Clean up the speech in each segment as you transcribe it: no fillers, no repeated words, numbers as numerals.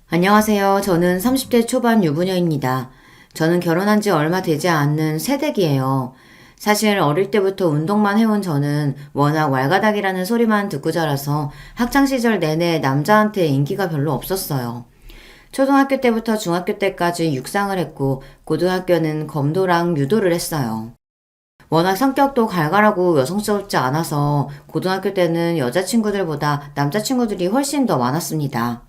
안녕하세요. 저는 30대 초반 유부녀입니다. 저는 결혼한 지 얼마 되지 않는 새댁이에요. 사실 어릴 때부터 운동만 해온 저는 워낙 왈가닥이라는 소리만 듣고 자라서 학창시절 내내 남자한테 인기가 별로 없었어요. 초등학교 때부터 중학교 때까지 육상을 했고 고등학교는 검도랑 유도를 했어요. 워낙 성격도 갈갈하고 여성스럽지 않아서 고등학교 때는 여자친구들보다 남자친구들이 훨씬 더 많았습니다.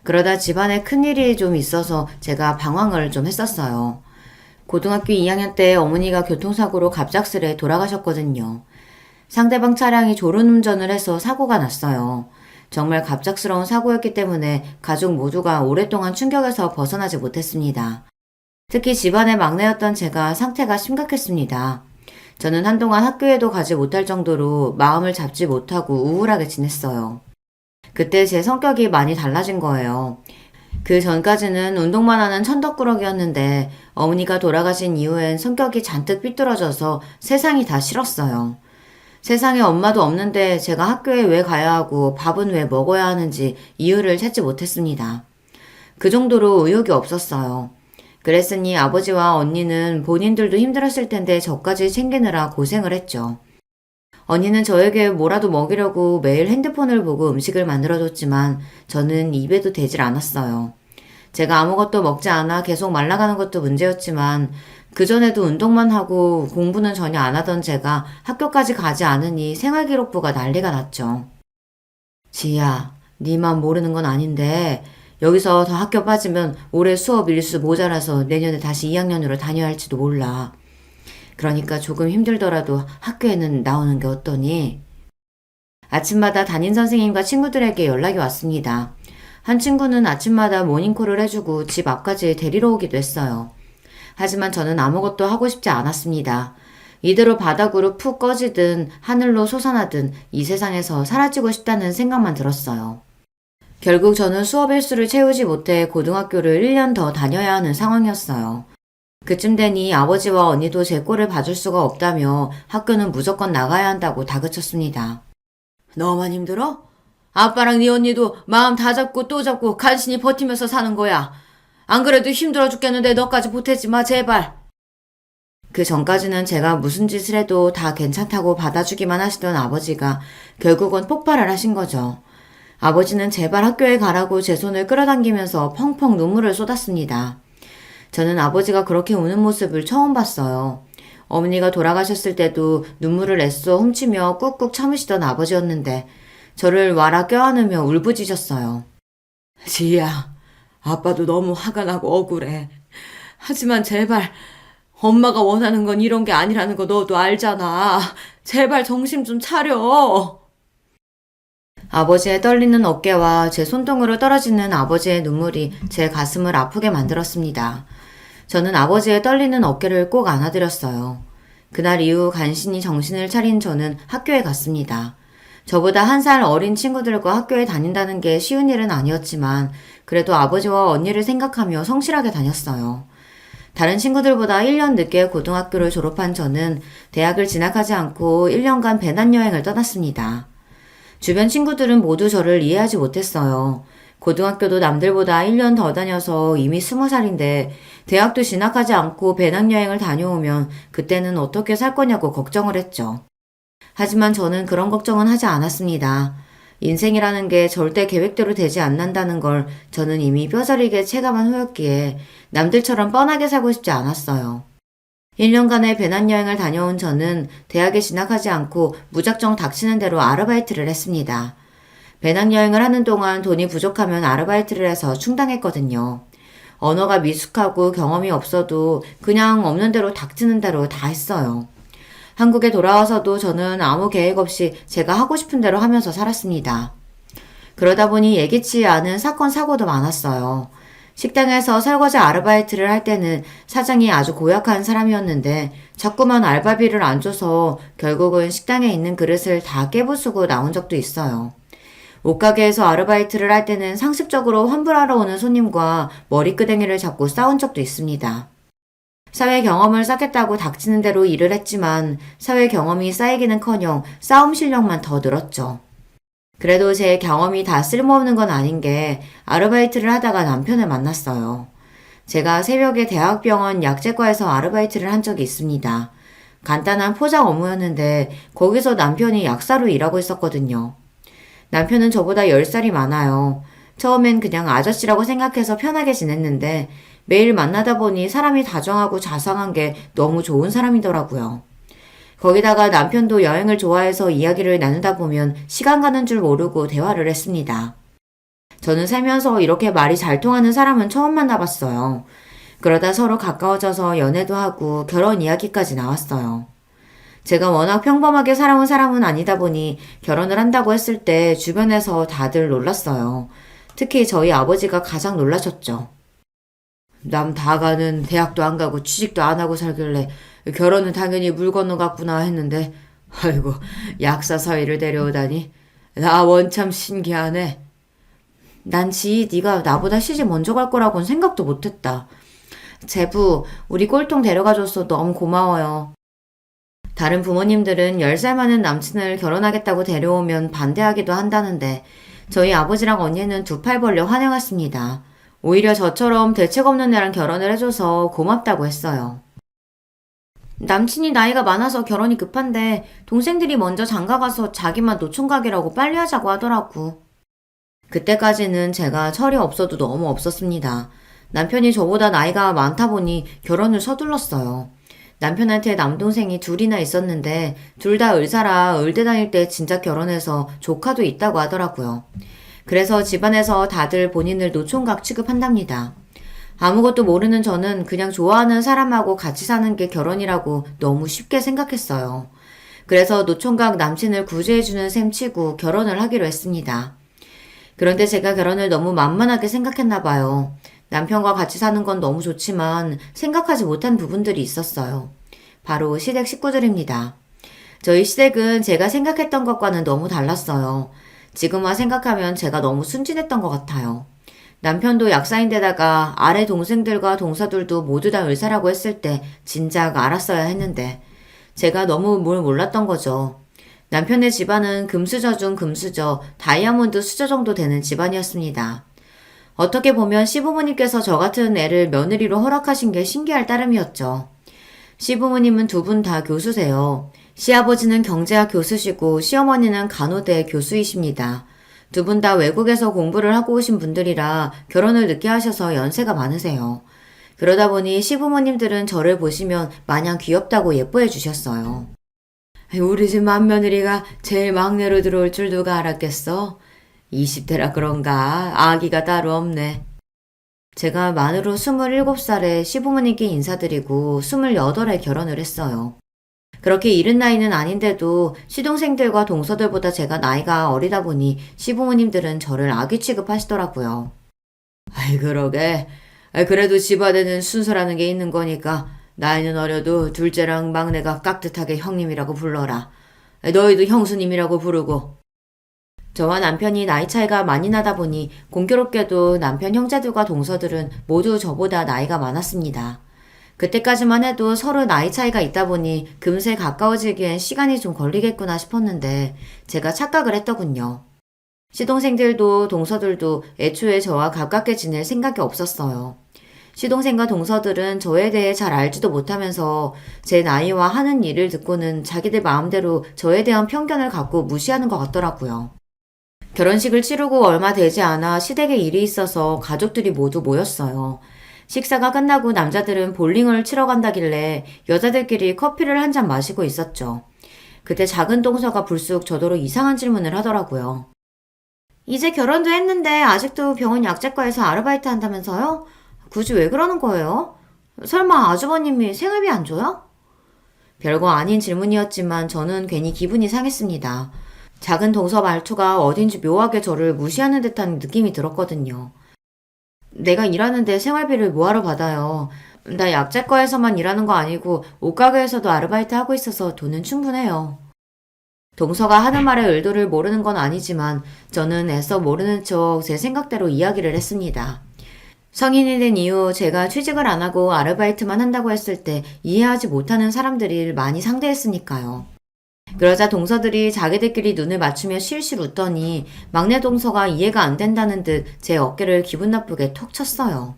그러다 집안에 큰일이 좀 있어서 제가 방황을 좀 했었어요. 고등학교 2학년 때 어머니가 교통사고로 갑작스레 돌아가셨거든요. 상대방 차량이 졸음운전을 해서 사고가 났어요. 정말 갑작스러운 사고였기 때문에 가족 모두가 오랫동안 충격에서 벗어나지 못했습니다. 특히 집안의 막내였던 제가 상태가 심각했습니다. 저는 한동안 학교에도 가지 못할 정도로 마음을 잡지 못하고 우울하게 지냈어요. 그때 제 성격이 많이 달라진 거예요. 그 전까지는 운동만 하는 천덕꾸러기였는데 어머니가 돌아가신 이후엔 성격이 잔뜩 삐뚤어져서 세상이 다 싫었어요. 세상에 엄마도 없는데 제가 학교에 왜 가야 하고 밥은 왜 먹어야 하는지 이유를 찾지 못했습니다. 그 정도로 의욕이 없었어요. 그랬으니 아버지와 언니는 본인들도 힘들었을 텐데 저까지 챙기느라 고생을 했죠. 언니는 저에게 뭐라도 먹이려고 매일 핸드폰을 보고 음식을 만들어줬지만 저는 입에도 대질 않았어요. 제가 아무것도 먹지 않아 계속 말라가는 것도 문제였지만 그전에도 운동만 하고 공부는 전혀 안 하던 제가 학교까지 가지 않으니 생활기록부가 난리가 났죠. 지희야, 네만 모르는 건 아닌데 여기서 더 학교 빠지면 올해 수업 일수 모자라서 내년에 다시 2학년으로 다녀야 할지도 몰라. 그러니까 조금 힘들더라도 학교에는 나오는 게 어떠니? 아침마다 담임 선생님과 친구들에게 연락이 왔습니다. 한 친구는 아침마다 모닝콜을 해주고 집 앞까지 데리러 오기도 했어요. 하지만 저는 아무것도 하고 싶지 않았습니다. 이대로 바닥으로 푹 꺼지든 하늘로 솟아나든 이 세상에서 사라지고 싶다는 생각만 들었어요. 결국 저는 수업 일수를 채우지 못해 고등학교를 1년 더 다녀야 하는 상황이었어요. 그쯤 되니 아버지와 언니도 제 꼴을 봐줄 수가 없다며 학교는 무조건 나가야 한다고 다그쳤습니다. 너만 힘들어? 아빠랑 네 언니도 마음 다 잡고 또 잡고 간신히 버티면서 사는 거야. 안 그래도 힘들어 죽겠는데 너까지 보태지 마, 제발. 그 전까지는 제가 무슨 짓을 해도 다 괜찮다고 받아주기만 하시던 아버지가 결국은 폭발을 하신 거죠. 아버지는 제발 학교에 가라고 제 손을 끌어당기면서 펑펑 눈물을 쏟았습니다. 저는 아버지가 그렇게 우는 모습을 처음 봤어요. 어머니가 돌아가셨을 때도 눈물을 애써 훔치며 꾹꾹 참으시던 아버지였는데 저를 와라 껴안으며 울부짖었어요. 지희야, 아빠도 너무 화가 나고 억울해. 하지만 제발 엄마가 원하는 건 이런 게 아니라는 거 너도 알잖아. 제발 정신 좀 차려. 아버지의 떨리는 어깨와 제 손등으로 떨어지는 아버지의 눈물이 제 가슴을 아프게 만들었습니다. 저는 아버지의 떨리는 어깨를 꼭 안아드렸어요. 그날 이후 간신히 정신을 차린 저는 학교에 갔습니다. 저보다 한 살 어린 친구들과 학교에 다닌다는 게 쉬운 일은 아니었지만 그래도 아버지와 언니를 생각하며 성실하게 다녔어요. 다른 친구들보다 1년 늦게 고등학교를 졸업한 저는 대학을 진학하지 않고 1년간 배낭여행을 떠났습니다. 주변 친구들은 모두 저를 이해하지 못했어요. 고등학교도 남들보다 1년 더 다녀서 이미 20살인데 대학도 진학하지 않고 배낭여행을 다녀오면 그때는 어떻게 살 거냐고 걱정을 했죠. 하지만 저는 그런 걱정은 하지 않았습니다. 인생이라는 게 절대 계획대로 되지 않는다는 걸 저는 이미 뼈저리게 체감한 후였기에 남들처럼 뻔하게 살고 싶지 않았어요. 1년간의 배낭여행을 다녀온 저는 대학에 진학하지 않고 무작정 닥치는 대로 아르바이트를 했습니다. 배낭여행을 하는 동안 돈이 부족하면 아르바이트를 해서 충당했거든요. 언어가 미숙하고 경험이 없어도 그냥 없는 대로 닥치는 대로 다 했어요. 한국에 돌아와서도 저는 아무 계획 없이 제가 하고 싶은 대로 하면서 살았습니다. 그러다 보니 예기치 않은 사건 사고도 많았어요. 식당에서 설거지 아르바이트를 할 때는 사장이 아주 고약한 사람이었는데 자꾸만 알바비를 안 줘서 결국은 식당에 있는 그릇을 다 깨부수고 나온 적도 있어요. 옷가게에서 아르바이트를 할 때는 상습적으로 환불하러 오는 손님과 머리끄댕이를 잡고 싸운 적도 있습니다. 사회 경험을 쌓겠다고 닥치는 대로 일을 했지만 사회 경험이 쌓이기는커녕 싸움 실력만 더 늘었죠. 그래도 제 경험이 다 쓸모없는 건 아닌 게 아르바이트를 하다가 남편을 만났어요. 제가 새벽에 대학병원 약제과에서 아르바이트를 한 적이 있습니다. 간단한 포장 업무였는데 거기서 남편이 약사로 일하고 있었거든요. 남편은 저보다 10살이 많아요. 처음엔 그냥 아저씨라고 생각해서 편하게 지냈는데 매일 만나다 보니 사람이 다정하고 자상한 게 너무 좋은 사람이더라고요. 거기다가 남편도 여행을 좋아해서 이야기를 나누다 보면 시간 가는 줄 모르고 대화를 했습니다. 저는 살면서 이렇게 말이 잘 통하는 사람은 처음 만나봤어요. 그러다 서로 가까워져서 연애도 하고 결혼 이야기까지 나왔어요. 제가 워낙 평범하게 살아온 사람은 아니다 보니 결혼을 한다고 했을 때 주변에서 다들 놀랐어요. 특히 저희 아버지가 가장 놀라셨죠. 남 다 가는 대학도 안 가고 취직도 안 하고 살길래 결혼은 당연히 물 건너갔구나 했는데 아이고 약사 사위를 데려오다니 나 원참 신기하네. 난 지희 네가 나보다 시집 먼저 갈 거라고는 생각도 못했다. 제부 우리 꼴통 데려가줘서 너무 고마워요. 다른 부모님들은 10살 많은 남친을 결혼하겠다고 데려오면 반대하기도 한다는데 저희 아버지랑 언니는 두 팔 벌려 환영했습니다. 오히려 저처럼 대책 없는 애랑 결혼을 해줘서 고맙다고 했어요. 남친이 나이가 많아서 결혼이 급한데 동생들이 먼저 장가가서 자기만 노총각이라고 빨리 하자고 하더라고. 그때까지는 제가 철이 없어도 너무 없었습니다. 남편이 저보다 나이가 많다 보니 결혼을 서둘렀어요. 남편한테 남동생이 둘이나 있었는데 둘 다 의사라 의대 다닐 때 진짜 결혼해서 조카도 있다고 하더라고요. 그래서 집안에서 다들 본인을 노총각 취급한답니다. 아무것도 모르는 저는 그냥 좋아하는 사람하고 같이 사는 게 결혼이라고 너무 쉽게 생각했어요. 그래서 노총각 남친을 구제해주는 셈 치고 결혼을 하기로 했습니다. 그런데 제가 결혼을 너무 만만하게 생각했나 봐요. 남편과 같이 사는 건 너무 좋지만 생각하지 못한 부분들이 있었어요. 바로 시댁 식구들입니다. 저희 시댁은 제가 생각했던 것과는 너무 달랐어요. 지금만 생각하면 제가 너무 순진했던 것 같아요. 남편도 약사인데다가 아래 동생들과 동서들도 모두 다 의사라고 했을 때 진작 알았어야 했는데 제가 너무 뭘 몰랐던 거죠. 남편의 집안은 금수저 중 금수저, 다이아몬드 수저 정도 되는 집안이었습니다. 어떻게 보면 시부모님께서 저 같은 애를 며느리로 허락하신 게 신기할 따름이었죠. 시부모님은 두 분 다 교수세요. 시아버지는 경제학 교수시고 시어머니는 간호대 교수이십니다. 두 분 다 외국에서 공부를 하고 오신 분들이라 결혼을 늦게 하셔서 연세가 많으세요. 그러다 보니 시부모님들은 저를 보시면 마냥 귀엽다고 예뻐해 주셨어요. 우리 집 맏며느리가 제일 막내로 들어올 줄 누가 알았겠어? 20대라 그런가 아기가 따로 없네. 제가 만으로 27살에 시부모님께 인사드리고 28에 결혼을 했어요. 그렇게 이른 나이는 아닌데도 시동생들과 동서들보다 제가 나이가 어리다 보니 시부모님들은 저를 아기 취급하시더라고요. 아이 그러게. 그래도 집안에는 순서라는 게 있는 거니까 나이는 어려도 둘째랑 막내가 깍듯하게 형님이라고 불러라. 너희도 형수님이라고 부르고. 저와 남편이 나이 차이가 많이 나다 보니 공교롭게도 남편 형제들과 동서들은 모두 저보다 나이가 많았습니다. 그때까지만 해도 서로 나이 차이가 있다 보니 금세 가까워지기엔 시간이 좀 걸리겠구나 싶었는데 제가 착각을 했더군요. 시동생들도 동서들도 애초에 저와 가깝게 지낼 생각이 없었어요. 시동생과 동서들은 저에 대해 잘 알지도 못하면서 제 나이와 하는 일을 듣고는 자기들 마음대로 저에 대한 편견을 갖고 무시하는 것 같더라고요. 결혼식을 치르고 얼마 되지 않아 시댁에 일이 있어서 가족들이 모두 모였어요. 식사가 끝나고 남자들은 볼링을 치러 간다길래 여자들끼리 커피를 한 잔 마시고 있었죠. 그때 작은 동서가 불쑥 저더러 이상한 질문을 하더라고요. 이제 결혼도 했는데 아직도 병원 약제과에서 아르바이트 한다면서요? 굳이 왜 그러는 거예요? 설마 아주버님이 생활비 안 줘요? 별거 아닌 질문이었지만 저는 괜히 기분이 상했습니다. 작은 동서 말투가 어딘지 묘하게 저를 무시하는 듯한 느낌이 들었거든요. 내가 일하는데 생활비를 뭐하러 받아요. 나 약제과에서만 일하는 거 아니고 옷가게에서도 아르바이트 하고 있어서 돈은 충분해요. 동서가 하는 말의 의도를 모르는 건 아니지만 저는 애써 모르는 척 제 생각대로 이야기를 했습니다. 성인이 된 이후 제가 취직을 안 하고 아르바이트만 한다고 했을 때 이해하지 못하는 사람들이 많이 상대했으니까요. 그러자 동서들이 자기들끼리 눈을 맞추며 실실 웃더니 막내 동서가 이해가 안 된다는 듯 제 어깨를 기분 나쁘게 톡 쳤어요.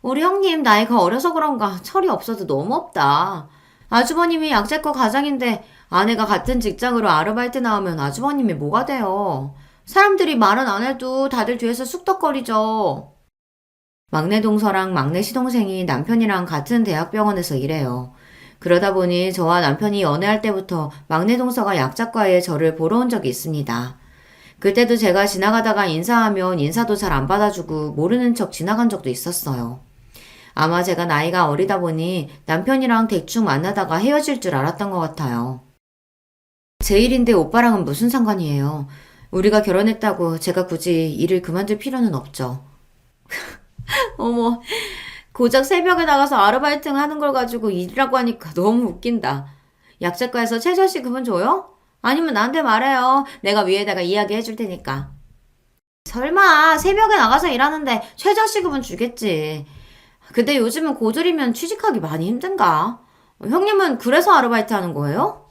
우리 형님 나이가 어려서 그런가 철이 없어도 너무 없다. 아주버님이 약재과 과장인데 아내가 같은 직장으로 아르바이트 나오면 아주버님이 뭐가 돼요. 사람들이 말은 안 해도 다들 뒤에서 쑥덕거리죠. 막내 동서랑 막내 시동생이 남편이랑 같은 대학병원에서 일해요. 그러다 보니 저와 남편이 연애할 때부터 막내 동서가 약작과에 저를 보러 온 적이 있습니다. 그때도 제가 지나가다가 인사하면 인사도 잘 안 받아주고 모르는 척 지나간 적도 있었어요. 아마 제가 나이가 어리다 보니 남편이랑 대충 만나다가 헤어질 줄 알았던 것 같아요. 제 일인데 오빠랑은 무슨 상관이에요. 우리가 결혼했다고 제가 굳이 일을 그만둘 필요는 없죠. 어머, 고작 새벽에 나가서 아르바이트 하는 걸 가지고 일이라고 하니까 너무 웃긴다. 약작가에서 최저시급은 줘요? 아니면 나한테 말해요. 내가 위에다가 이야기해 줄 테니까. 설마 새벽에 나가서 일하는데 최저시급은 주겠지. 근데 요즘은 고졸이면 취직하기 많이 힘든가? 형님은 그래서 아르바이트 하는 거예요?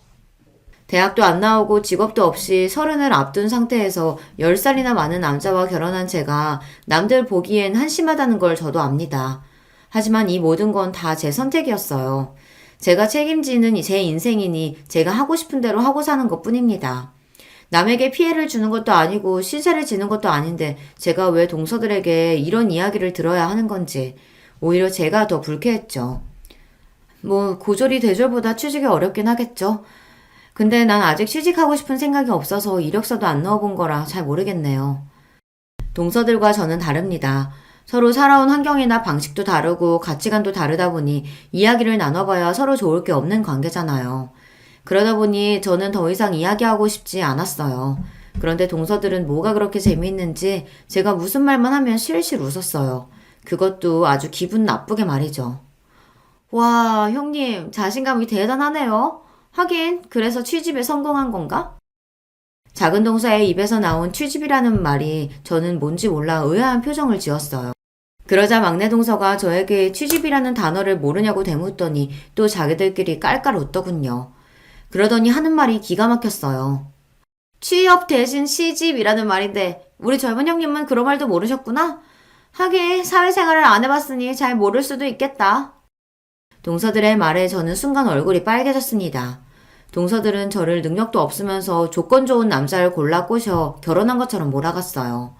대학도 안 나오고 직업도 없이 30을 앞둔 상태에서 10살이나 많은 남자와 결혼한 제가 남들 보기엔 한심하다는 걸 저도 압니다. 하지만 이 모든 건 다 제 선택이었어요. 제가 책임지는 제 인생이니 제가 하고 싶은 대로 하고 사는 것 뿐입니다. 남에게 피해를 주는 것도 아니고 신세를 지는 것도 아닌데 제가 왜 동서들에게 이런 이야기를 들어야 하는 건지 오히려 제가 더 불쾌했죠. 뭐 고졸이 대졸보다 취직이 어렵긴 하겠죠. 근데 난 아직 취직하고 싶은 생각이 없어서 이력서도 안 넣어본 거라 잘 모르겠네요. 동서들과 저는 다릅니다. 서로 살아온 환경이나 방식도 다르고 가치관도 다르다 보니 이야기를 나눠봐야 서로 좋을 게 없는 관계잖아요. 그러다 보니 저는 더 이상 이야기하고 싶지 않았어요. 그런데 동서들은 뭐가 그렇게 재미있는지 제가 무슨 말만 하면 실실 웃었어요. 그것도 아주 기분 나쁘게 말이죠. 와, 형님, 자신감이 대단하네요. 하긴, 그래서 취집에 성공한 건가? 작은 동서의 입에서 나온 취집이라는 말이 저는 뭔지 몰라 의아한 표정을 지었어요. 그러자 막내 동서가 저에게 취집이라는 단어를 모르냐고 대묻더니 또 자기들끼리 깔깔 웃더군요. 그러더니 하는 말이 기가 막혔어요. 취업 대신 시집이라는 말인데 우리 젊은 형님은 그런 말도 모르셨구나? 하긴 사회생활을 안 해봤으니 잘 모를 수도 있겠다. 동서들의 말에 저는 순간 얼굴이 빨개졌습니다. 동서들은 저를 능력도 없으면서 조건 좋은 남자를 골라 꼬셔 결혼한 것처럼 몰아갔어요.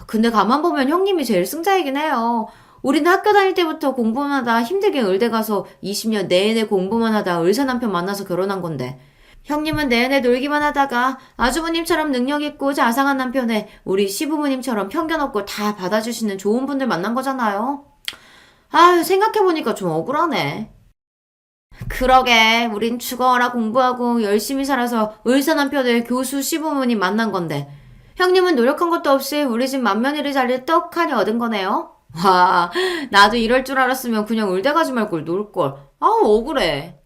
근데 가만 보면 형님이 제일 승자이긴 해요. 우리는 학교 다닐 때부터 공부만 하다 힘들게 의대 가서 20년 내내 공부만 하다 의사 남편 만나서 결혼한 건데 형님은 내내 놀기만 하다가 아주버님처럼 능력 있고 자상한 남편에 우리 시부모님처럼 편견 없고 다 받아주시는 좋은 분들 만난 거잖아요. 아유, 생각해보니까 좀 억울하네. 그러게, 우린 죽어라 공부하고 열심히 살아서 의사 남편을 교수 시부모님 만난 건데 형님은 노력한 것도 없이 우리 집 맏며느리 자리를 떡하니 얻은 거네요. 와, 나도 이럴 줄 알았으면 그냥 의대 가지 말걸 놀걸. 아우, 억울해.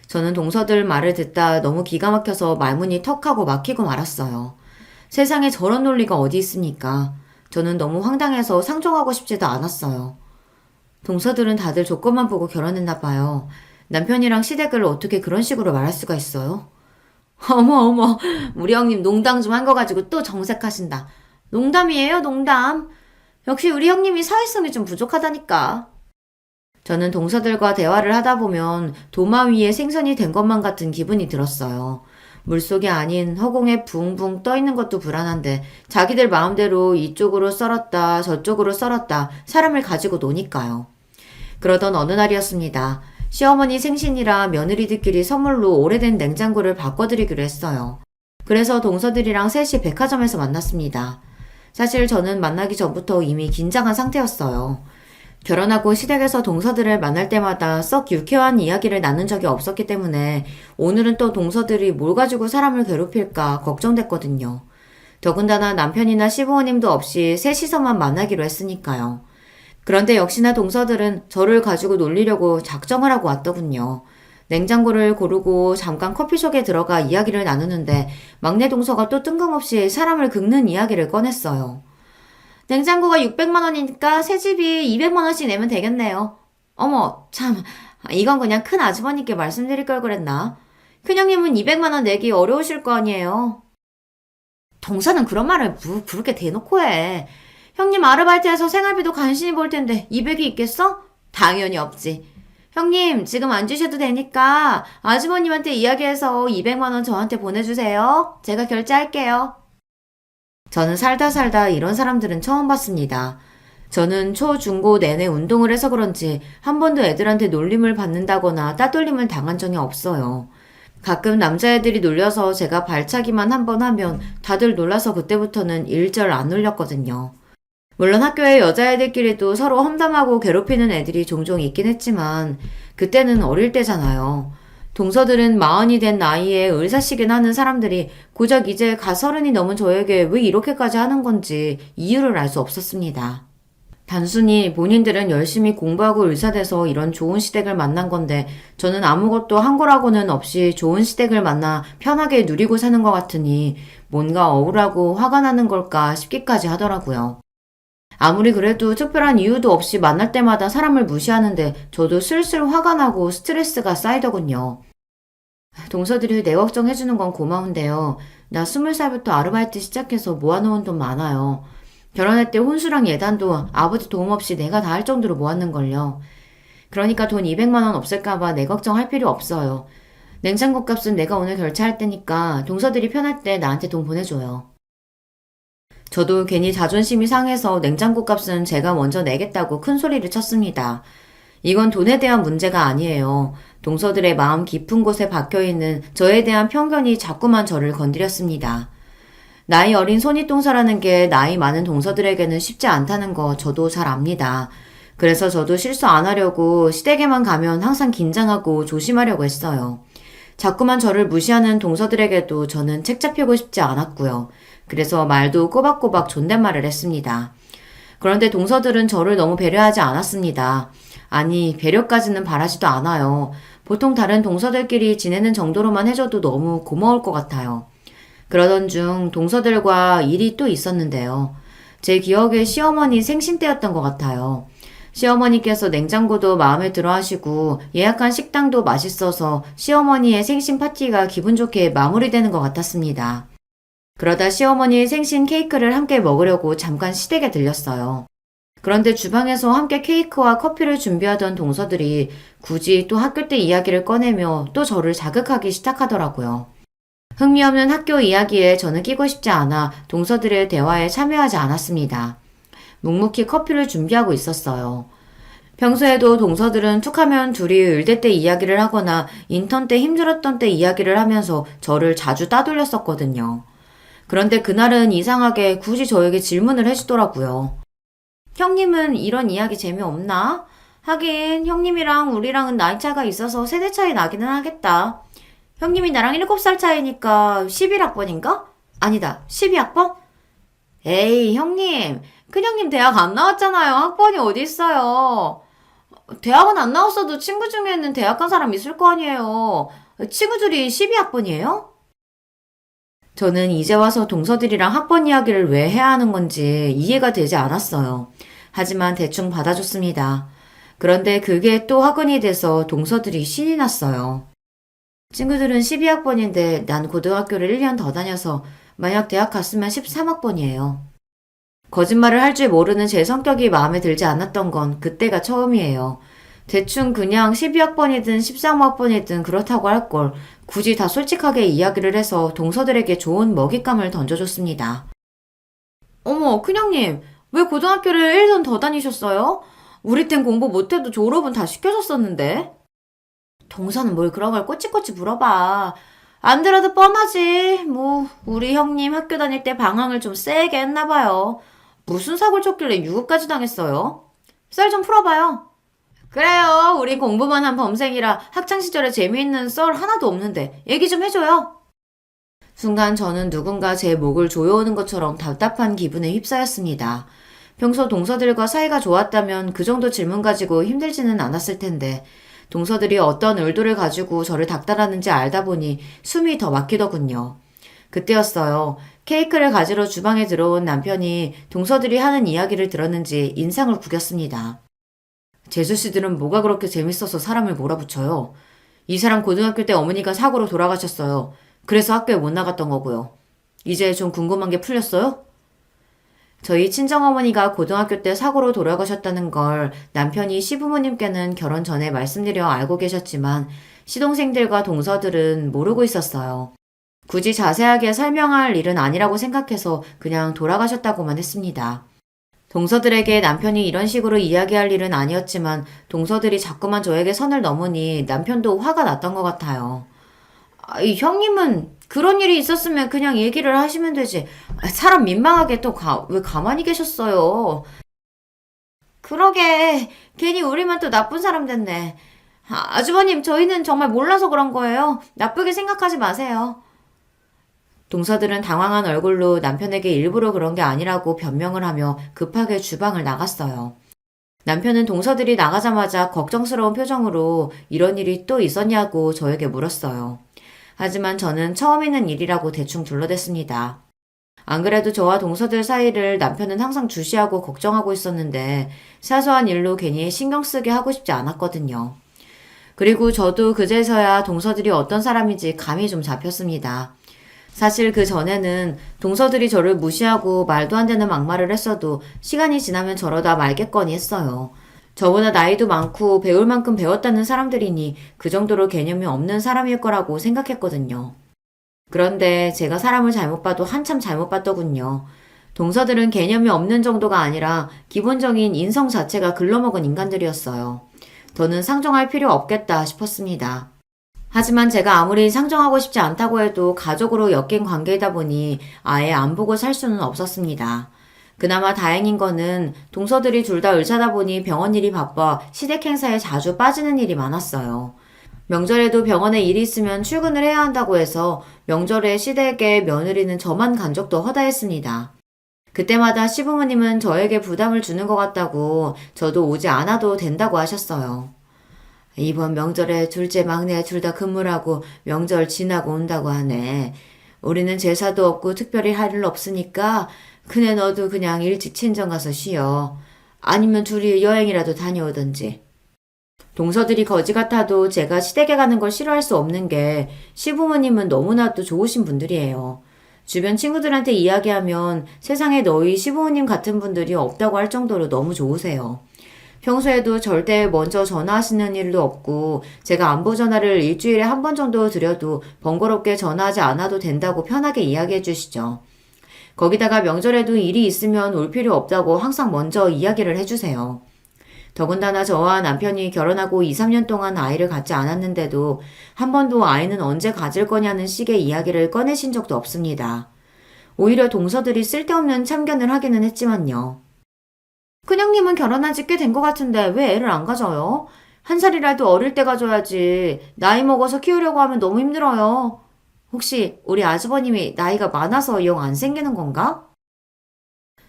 저는 동서들 말을 듣다 너무 기가 막혀서 말문이 턱하고 막히고 말았어요. 세상에 저런 논리가 어디 있습니까? 저는 너무 황당해서 상종하고 싶지도 않았어요. 동서들은 다들 조건만 보고 결혼했나 봐요. 남편이랑 시댁을 어떻게 그런 식으로 말할 수가 있어요? 어머, 우리 형님 농담 좀 한 거 가지고 또 정색하신다. 농담이에요, 농담. 역시 우리 형님이 사회성이 좀 부족하다니까. 저는 동서들과 대화를 하다 보면 도마 위에 생선이 된 것만 같은 기분이 들었어요. 물속이 아닌 허공에 붕붕 떠 있는 것도 불안한데 자기들 마음대로 이쪽으로 썰었다 저쪽으로 썰었다 사람을 가지고 노니까요. 그러던 어느 날이었습니다. 시어머니 생신이라 며느리들끼리 선물로 오래된 냉장고를 바꿔드리기로 했어요. 그래서 동서들이랑 셋이 백화점에서 만났습니다. 사실 저는 만나기 전부터 이미 긴장한 상태였어요. 결혼하고 시댁에서 동서들을 만날 때마다 썩 유쾌한 이야기를 나눈 적이 없었기 때문에 오늘은 또 동서들이 뭘 가지고 사람을 괴롭힐까 걱정됐거든요. 더군다나 남편이나 시부모님도 없이 셋이서만 만나기로 했으니까요. 그런데 역시나 동서들은 저를 가지고 놀리려고 작정을 하고 왔더군요. 냉장고를 고르고 잠깐 커피숍에 들어가 이야기를 나누는데 막내 동서가 또 뜬금없이 사람을 긁는 이야기를 꺼냈어요. 냉장고가 600만 원이니까 새 집이 200만 원씩 내면 되겠네요. 어머, 참, 이건 그냥 큰 아주버님께 말씀드릴 걸 그랬나? 큰형님은 200만 원 내기 어려우실 거 아니에요. 동서는 그런 말을 그렇게 대놓고 해. 형님 아르바이트해서 생활비도 간신히 벌 텐데 200이 있겠어? 당연히 없지. 형님 지금 안 주셔도 되니까 아주버님한테 이야기해서 200만 원 저한테 보내주세요. 제가 결제할게요. 저는 살다 살다 이런 사람들은 처음 봤습니다. 저는 초, 중, 고 내내 운동을 해서 그런지 한 번도 애들한테 놀림을 받는다거나 따돌림을 당한 적이 없어요. 가끔 남자애들이 놀려서 제가 발차기만 한 번 하면 다들 놀라서 그때부터는 일절 안 놀렸거든요. 물론 학교에 여자애들끼리도 서로 험담하고 괴롭히는 애들이 종종 있긴 했지만 그때는 어릴 때잖아요. 동서들은 마흔이 된 나이에 의사시긴 하는 사람들이 고작 이제 가서른이 넘은 저에게 왜 이렇게까지 하는 건지 이유를 알 수 없었습니다. 단순히 본인들은 열심히 공부하고 의사돼서 이런 좋은 시댁을 만난 건데 저는 아무것도 한 거라고는 없이 좋은 시댁을 만나 편하게 누리고 사는 것 같으니 뭔가 억울하고 화가 나는 걸까 싶기까지 하더라고요. 아무리 그래도 특별한 이유도 없이 만날 때마다 사람을 무시하는데 저도 슬슬 화가 나고 스트레스가 쌓이더군요. 동서들이 내 걱정해주는 건 고마운데요. 나 20살부터 아르바이트 시작해서 모아놓은 돈 많아요. 결혼할 때 혼수랑 예단도 아버지 도움 없이 내가 다 할 정도로 모았는걸요. 그러니까 돈 200만 원 없을까봐 내 걱정할 필요 없어요. 냉장고 값은 내가 오늘 결제할 테니까 동서들이 편할 때 나한테 돈 보내줘요. 저도 괜히 자존심이 상해서 냉장고 값은 제가 먼저 내겠다고 큰 소리를 쳤습니다. 이건 돈에 대한 문제가 아니에요. 동서들의 마음 깊은 곳에 박혀있는 저에 대한 편견이 자꾸만 저를 건드렸습니다. 나이 어린 손윗동서라는 게 나이 많은 동서들에게는 쉽지 않다는 거 저도 잘 압니다. 그래서 저도 실수 안 하려고 시댁에만 가면 항상 긴장하고 조심하려고 했어요. 자꾸만 저를 무시하는 동서들에게도 저는 책 잡히고 싶지 않았고요. 그래서 말도 꼬박꼬박 존댓말을 했습니다. 그런데 동서들은 저를 너무 배려하지 않았습니다. 아니, 배려까지는 바라지도 않아요. 보통 다른 동서들끼리 지내는 정도로만 해줘도 너무 고마울 것 같아요. 그러던 중 동서들과 일이 또 있었는데요. 제 기억에 시어머니 생신 때였던 것 같아요. 시어머니께서 냉장고도 마음에 들어 하시고 예약한 식당도 맛있어서 시어머니의 생신 파티가 기분 좋게 마무리되는 것 같았습니다. 그러다 시어머니의 생신 케이크를 함께 먹으려고 잠깐 시댁에 들렸어요. 그런데 주방에서 함께 케이크와 커피를 준비하던 동서들이 굳이 또 학교 때 이야기를 꺼내며 또 저를 자극하기 시작하더라고요. 흥미없는 학교 이야기에 저는 끼고 싶지 않아 동서들의 대화에 참여하지 않았습니다. 묵묵히 커피를 준비하고 있었어요. 평소에도 동서들은 툭하면 둘이 의대 때 이야기를 하거나 인턴 때 힘들었던 때 이야기를 하면서 저를 자주 따돌렸었거든요. 그런데 그날은 이상하게 굳이 저에게 질문을 해주더라고요. 형님은 이런 이야기 재미없나? 하긴 형님이랑 우리랑은 나이 차가 있어서 세대 차이 나기는 하겠다. 형님이 나랑 7살 차이니까 11학번인가? 아니다, 12학번? 에이, 형님. 큰형님 대학 안 나왔잖아요. 학번이 어디 있어요. 대학은 안 나왔어도 친구 중에는 대학 간 사람 있을 거 아니에요. 친구들이 12학번이에요? 저는 이제 와서 동서들이랑 학번 이야기를 왜 해야 하는 건지 이해가 되지 않았어요. 하지만 대충 받아줬습니다. 그런데 그게 또 화근이 돼서 동서들이 신이 났어요. 친구들은 12학번인데 난 고등학교를 1년 더 다녀서 만약 대학 갔으면 13학번이에요. 거짓말을 할 줄 모르는 제 성격이 마음에 들지 않았던 건 그때가 처음이에요. 대충 그냥 12학번이든 13학번이든 그렇다고 할 걸 굳이 다 솔직하게 이야기를 해서 동서들에게 좋은 먹잇감을 던져줬습니다. 어머, 큰형님, 왜 고등학교를 1년 더 다니셨어요? 우리 땐 공부 못해도 졸업은 다 시켜줬었는데. 동서는 뭘 그런 걸 꼬치꼬치 물어봐. 안 들어도 뻔하지. 뭐 우리 형님 학교 다닐 때 방황을 좀 세게 했나봐요. 무슨 사고를 쳤길래 유급까지 당했어요? 썰 좀 풀어봐요. 그래요. 우리 공부만 한 범생이라 학창시절에 재미있는 썰 하나도 없는데 얘기 좀 해줘요. 순간 저는 누군가 제 목을 조여오는 것처럼 답답한 기분에 휩싸였습니다. 평소 동서들과 사이가 좋았다면 그 정도 질문 가지고 힘들지는 않았을 텐데 동서들이 어떤 의도를 가지고 저를 닥달하는지 알다 보니 숨이 더 막히더군요. 그때였어요. 케이크를 가지러 주방에 들어온 남편이 동서들이 하는 이야기를 들었는지 인상을 구겼습니다. 재수씨들은 뭐가 그렇게 재밌어서 사람을 몰아붙여요. 이 사람 고등학교 때 어머니가 사고로 돌아가셨어요. 그래서 학교에 못 나갔던 거고요. 이제 좀 궁금한 게 풀렸어요? 저희 친정어머니가 고등학교 때 사고로 돌아가셨다는 걸 남편이 시부모님께는 결혼 전에 말씀드려 알고 계셨지만 시동생들과 동서들은 모르고 있었어요. 굳이 자세하게 설명할 일은 아니라고 생각해서 그냥 돌아가셨다고만 했습니다. 동서들에게 남편이 이런 식으로 이야기할 일은 아니었지만 동서들이 자꾸만 저에게 선을 넘으니 남편도 화가 났던 것 같아요. 이 형님은 그런 일이 있었으면 그냥 얘기를 하시면 되지. 사람 민망하게 또 왜 가만히 계셨어요? 그러게, 괜히 우리만 또 나쁜 사람 됐네. 아주버님, 저희는 정말 몰라서 그런 거예요. 나쁘게 생각하지 마세요. 동서들은 당황한 얼굴로 남편에게 일부러 그런 게 아니라고 변명을 하며 급하게 주방을 나갔어요. 남편은 동서들이 나가자마자 걱정스러운 표정으로 이런 일이 또 있었냐고 저에게 물었어요. 하지만 저는 처음 있는 일이라고 대충 둘러댔습니다. 안 그래도 저와 동서들 사이를 남편은 항상 주시하고 걱정하고 있었는데 사소한 일로 괜히 신경 쓰게 하고 싶지 않았거든요. 그리고 저도 그제서야 동서들이 어떤 사람인지 감이 좀 잡혔습니다. 사실 그 전에는 동서들이 저를 무시하고 말도 안 되는 막말을 했어도 시간이 지나면 저러다 말겠거니 했어요. 저보다 나이도 많고 배울 만큼 배웠다는 사람들이니 그 정도로 개념이 없는 사람일 거라고 생각했거든요. 그런데 제가 사람을 잘못 봐도 한참 잘못 봤더군요. 동서들은 개념이 없는 정도가 아니라 기본적인 인성 자체가 글러먹은 인간들이었어요. 더는 상정할 필요 없겠다 싶었습니다. 하지만 제가 아무리 상정하고 싶지 않다고 해도 가족으로 엮인 관계이다 보니 아예 안 보고 살 수는 없었습니다. 그나마 다행인 거는 동서들이 둘 다 의사다 보니 병원 일이 바빠 시댁 행사에 자주 빠지는 일이 많았어요. 명절에도 병원에 일이 있으면 출근을 해야 한다고 해서 명절에 시댁에 며느리는 저만 간 적도 허다했습니다. 그때마다 시부모님은 저에게 부담을 주는 것 같다고 저도 오지 않아도 된다고 하셨어요. 이번 명절에 둘째 막내 둘 다 근무를 하고 명절 지나고 온다고 하네. 우리는 제사도 없고 특별히 할 일 없으니까 그네 너도 그냥 일찍 친정 가서 쉬어. 아니면 둘이 여행이라도 다녀오던지. 동서들이 거지 같아도 제가 시댁에 가는 걸 싫어할 수 없는 게 시부모님은 너무나도 좋으신 분들이에요. 주변 친구들한테 이야기하면 세상에 너희 시부모님 같은 분들이 없다고 할 정도로 너무 좋으세요. 평소에도 절대 먼저 전화하시는 일도 없고 제가 안부 전화를 일주일에 한 번 정도 드려도 번거롭게 전화하지 않아도 된다고 편하게 이야기해 주시죠. 거기다가 명절에도 일이 있으면 올 필요 없다고 항상 먼저 이야기를 해주세요. 더군다나 저와 남편이 결혼하고 2, 3년 동안 아이를 갖지 않았는데도 한 번도 아이는 언제 가질 거냐는 식의 이야기를 꺼내신 적도 없습니다. 오히려 동서들이 쓸데없는 참견을 하기는 했지만요. 큰형님은 결혼한 지 꽤 된 것 같은데 왜 애를 안 가져요? 한 살이라도 어릴 때 가져야지. 나이 먹어서 키우려고 하면 너무 힘들어요. 혹시 우리 아주버님이 나이가 많아서 영 안 생기는 건가?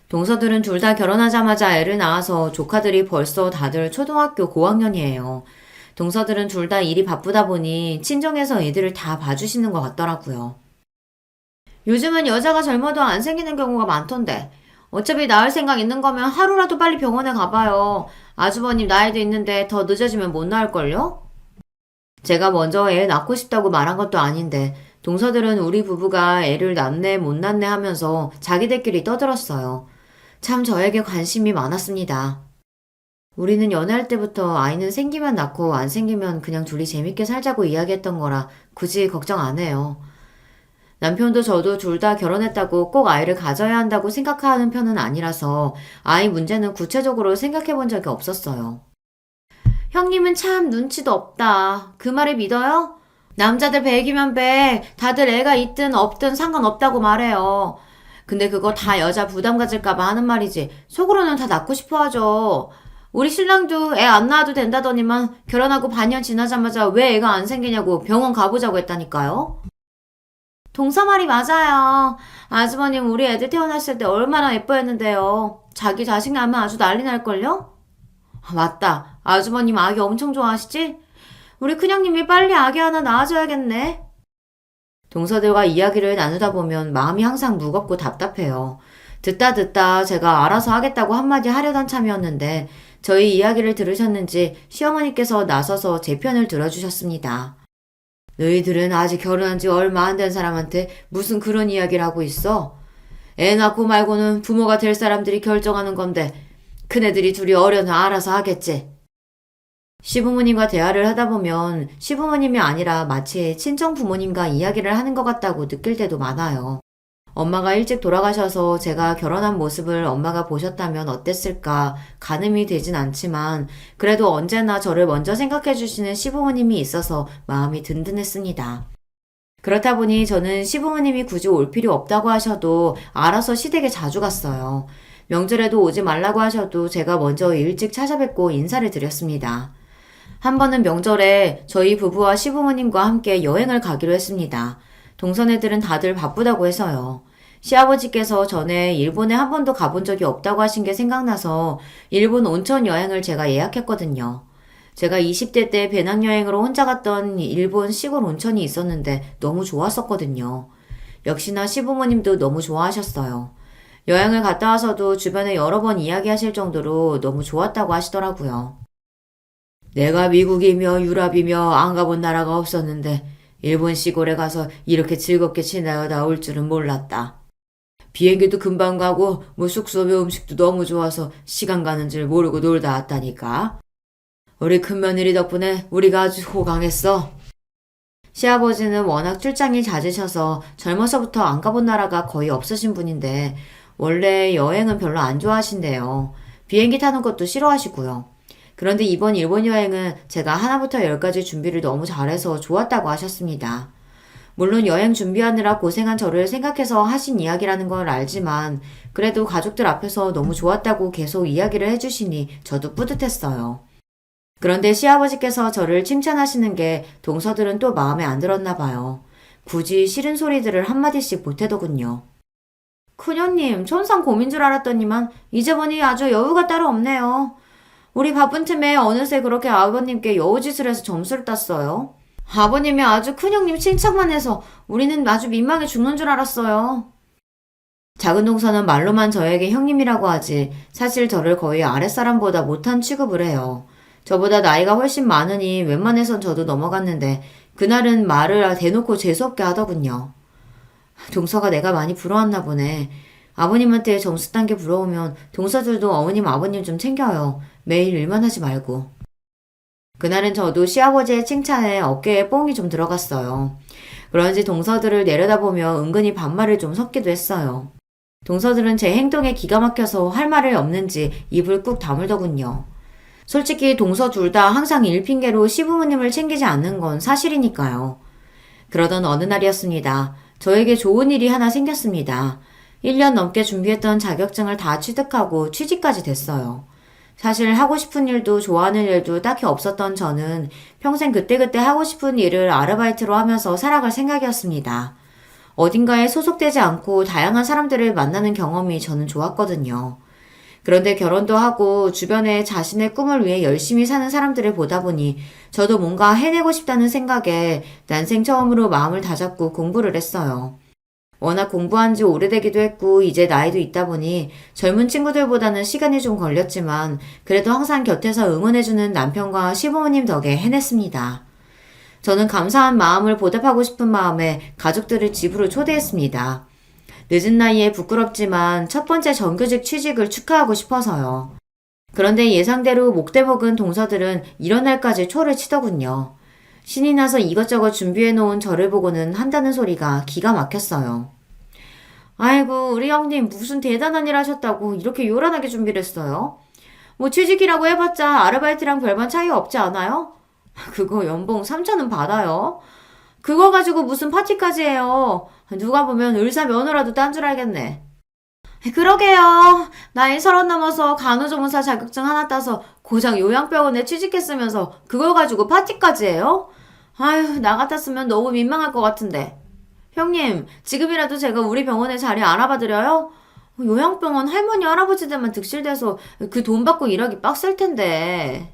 동서들은 둘 다 결혼하자마자 애를 낳아서 조카들이 벌써 다들 초등학교 고학년이에요. 동서들은 둘 다 일이 바쁘다 보니 친정에서 애들을 다 봐주시는 것 같더라고요. 요즘은 여자가 젊어도 안 생기는 경우가 많던데 어차피 낳을 생각 있는 거면 하루라도 빨리 병원에 가봐요. 아주버님 나이도 있는데 더 늦어지면 못 낳을걸요? 제가 먼저 애 낳고 싶다고 말한 것도 아닌데 동서들은 우리 부부가 애를 낳네 못 낳네 하면서 자기들끼리 떠들었어요. 참 저에게 관심이 많았습니다. 우리는 연애할 때부터 아이는 생기면 낳고 안 생기면 그냥 둘이 재밌게 살자고 이야기했던 거라 굳이 걱정 안 해요. 남편도 저도 둘 다 결혼했다고 꼭 아이를 가져야 한다고 생각하는 편은 아니라서 아이 문제는 구체적으로 생각해 본 적이 없었어요. 형님은 참 눈치도 없다. 그 말을 믿어요? 남자들 100이면 100, 다들 애가 있든 없든 상관없다고 말해요. 근데 그거 다 여자 부담 가질까봐 하는 말이지 속으로는 다 낳고 싶어 하죠. 우리 신랑도 애 안 낳아도 된다더니만 결혼하고 반년 지나자마자 왜 애가 안 생기냐고 병원 가보자고 했다니까요. 동서 말이 맞아요. 아주버님 우리 애들 태어났을 때 얼마나 예뻐했는데요. 자기 자식 낳으면 아주 난리 날걸요? 맞다. 아주버님 아기 엄청 좋아하시지? 우리 큰형님이 빨리 아기 하나 낳아줘야겠네. 동서들과 이야기를 나누다 보면 마음이 항상 무겁고 답답해요. 듣다 제가 알아서 하겠다고 한마디 하려던 참이었는데 저희 이야기를 들으셨는지 시어머니께서 나서서 제 편을 들어주셨습니다. 너희들은 아직 결혼한 지 얼마 안 된 사람한테 무슨 그런 이야기를 하고 있어? 애 낳고 말고는 부모가 될 사람들이 결정하는 건데 큰애들이 둘이 어려나 알아서 하겠지. 시부모님과 대화를 하다 보면 시부모님이 아니라 마치 친정 부모님과 이야기를 하는 것 같다고 느낄 때도 많아요. 엄마가 일찍 돌아가셔서 제가 결혼한 모습을 엄마가 보셨다면 어땠을까 가늠이 되진 않지만 그래도 언제나 저를 먼저 생각해 주시는 시부모님이 있어서 마음이 든든했습니다. 그렇다 보니 저는 시부모님이 굳이 올 필요 없다고 하셔도 알아서 시댁에 자주 갔어요. 명절에도 오지 말라고 하셔도 제가 먼저 일찍 찾아뵙고 인사를 드렸습니다. 한 번은 명절에 저희 부부와 시부모님과 함께 여행을 가기로 했습니다. 동선애들은 다들 바쁘다고 해서요. 시아버지께서 전에 일본에 한 번도 가본 적이 없다고 하신 게 생각나서 일본 온천 여행을 제가 예약했거든요. 제가 20대 때 배낭여행으로 혼자 갔던 일본 시골 온천이 있었는데 너무 좋았었거든요. 역시나 시부모님도 너무 좋아하셨어요. 여행을 갔다 와서도 주변에 여러 번 이야기하실 정도로 너무 좋았다고 하시더라고요. 내가 미국이며 유럽이며 안 가본 나라가 없었는데 일본 시골에 가서 이렇게 즐겁게 지내다 올 줄은 몰랐다. 비행기도 금방 가고 숙소며 음식도 너무 좋아서 시간 가는 줄 모르고 놀다 왔다니까. 우리 큰며느리 덕분에 우리가 아주 호강했어. 시아버지는 워낙 출장이 잦으셔서 젊어서부터 안 가본 나라가 거의 없으신 분인데 원래 여행은 별로 안 좋아하신대요. 비행기 타는 것도 싫어하시고요. 그런데 이번 일본 여행은 제가 하나부터 열까지 준비를 너무 잘해서 좋았다고 하셨습니다. 물론 여행 준비하느라 고생한 저를 생각해서 하신 이야기라는 걸 알지만 그래도 가족들 앞에서 너무 좋았다고 계속 이야기를 해주시니 저도 뿌듯했어요. 그런데 시아버지께서 저를 칭찬하시는 게 동서들은 또 마음에 안 들었나 봐요. 굳이 싫은 소리들을 한마디씩 보태더군요. 큰형님, 천상 고민 줄 알았더니만 이제 보니 아주 여유가 따로 없네요. 우리 바쁜 틈에 어느새 그렇게 아버님께 여우짓을 해서 점수를 땄어요. 아버님이 아주 큰형님 칭찬만 해서 우리는 아주 민망해 죽는 줄 알았어요. 작은 동서는 말로만 저에게 형님이라고 하지 사실 저를 거의 아랫사람보다 못한 취급을 해요. 저보다 나이가 훨씬 많으니 웬만해선 저도 넘어갔는데 그날은 말을 대놓고 재수없게 하더군요. 동서가 내가 많이 부러웠나 보네. 아버님한테 점수 딴 게 부러우면 동서들도 어머님 아버님 좀 챙겨요. 매일 일만 하지 말고. 그날은 저도 시아버지의 칭찬에 어깨에 뽕이 좀 들어갔어요. 그런지 동서들을 내려다보며 은근히 반말을 좀 섞기도 했어요. 동서들은 제 행동에 기가 막혀서 할 말이 없는지 입을 꾹 다물더군요. 솔직히 동서 둘 다 항상 일 핑계로 시부모님을 챙기지 않는 건 사실이니까요. 그러던 어느 날이었습니다. 저에게 좋은 일이 하나 생겼습니다. 1년 넘게 준비했던 자격증을 다 취득하고 취직까지 됐어요. 사실 하고 싶은 일도 좋아하는 일도 딱히 없었던 저는 평생 그때그때 하고 싶은 일을 아르바이트로 하면서 살아갈 생각이었습니다. 어딘가에 소속되지 않고 다양한 사람들을 만나는 경험이 저는 좋았거든요. 그런데 결혼도 하고 주변에 자신의 꿈을 위해 열심히 사는 사람들을 보다 보니 저도 뭔가 해내고 싶다는 생각에 난생 처음으로 마음을 다잡고 공부를 했어요. 워낙 공부한 지 오래되기도 했고 이제 나이도 있다 보니 젊은 친구들보다는 시간이 좀 걸렸지만 그래도 항상 곁에서 응원해주는 남편과 시부모님 덕에 해냈습니다. 저는 감사한 마음을 보답하고 싶은 마음에 가족들을 집으로 초대했습니다. 늦은 나이에 부끄럽지만 첫 번째 정규직 취직을 축하하고 싶어서요. 그런데 예상대로 목대먹은 동서들은 이런 날까지 초를 치더군요. 신이 나서 이것저것 준비해놓은 저를 보고는 한다는 소리가 기가 막혔어요. 아이고 우리 형님 무슨 대단한 일 하셨다고 이렇게 요란하게 준비를 했어요? 뭐 취직이라고 해봤자 아르바이트랑 별반 차이 없지 않아요? 그거 연봉 3천은 받아요. 그거 가지고 무슨 파티까지 해요. 누가 보면 의사 면허라도 딴 줄 알겠네. 그러게요. 나이 30 넘어서 간호조무사 자격증 하나 따서 고작 요양병원에 취직했으면서 그걸 가지고 파티까지 해요? 아휴, 나 같았으면 너무 민망할 것 같은데. 형님, 지금이라도 제가 우리 병원에 자리 알아봐드려요? 요양병원 할머니 할아버지들만 득실돼서 그 돈 받고 일하기 빡셀 텐데.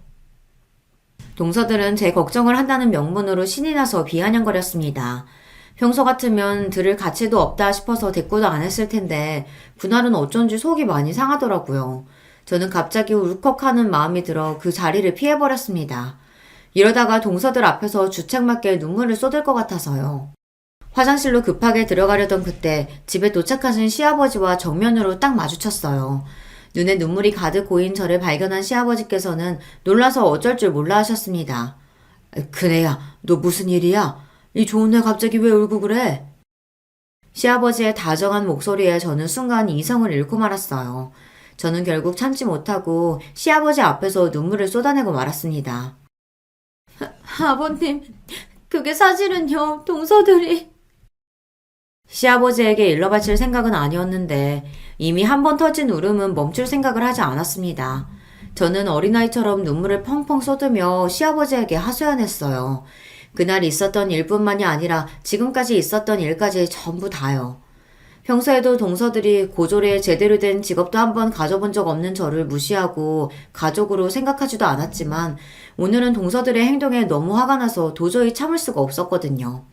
동서들은 제 걱정을 한다는 명분으로 신이 나서 비아냥거렸습니다. 평소 같으면 들을 가치도 없다 싶어서 대꾸도 안 했을 텐데 그날은 어쩐지 속이 많이 상하더라고요. 저는 갑자기 울컥하는 마음이 들어 그 자리를 피해버렸습니다. 이러다가 동서들 앞에서 주책맞게 눈물을 쏟을 것 같아서요. 화장실로 급하게 들어가려던 그때 집에 도착하신 시아버지와 정면으로 딱 마주쳤어요. 눈에 눈물이 가득 고인 저를 발견한 시아버지께서는 놀라서 어쩔 줄 몰라 하셨습니다. 그네야, 너 무슨 일이야? 이 좋은 날 갑자기 왜 울고 그래? 시아버지의 다정한 목소리에 저는 순간 이성을 잃고 말았어요. 저는 결국 참지 못하고 시아버지 앞에서 눈물을 쏟아내고 말았습니다. 아버님, 그게 사실은요, 동서들이... 시아버지에게 일러바칠 생각은 아니었는데 이미 한 번 터진 울음은 멈출 생각을 하지 않았습니다. 저는 어린아이처럼 눈물을 펑펑 쏟으며 시아버지에게 하소연했어요. 그날 있었던 일뿐만이 아니라 지금까지 있었던 일까지 전부 다요. 평소에도 동서들이 고졸에 제대로 된 직업도 한번 가져본 적 없는 저를 무시하고 가족으로 생각하지도 않았지만 오늘은 동서들의 행동에 너무 화가 나서 도저히 참을 수가 없었거든요.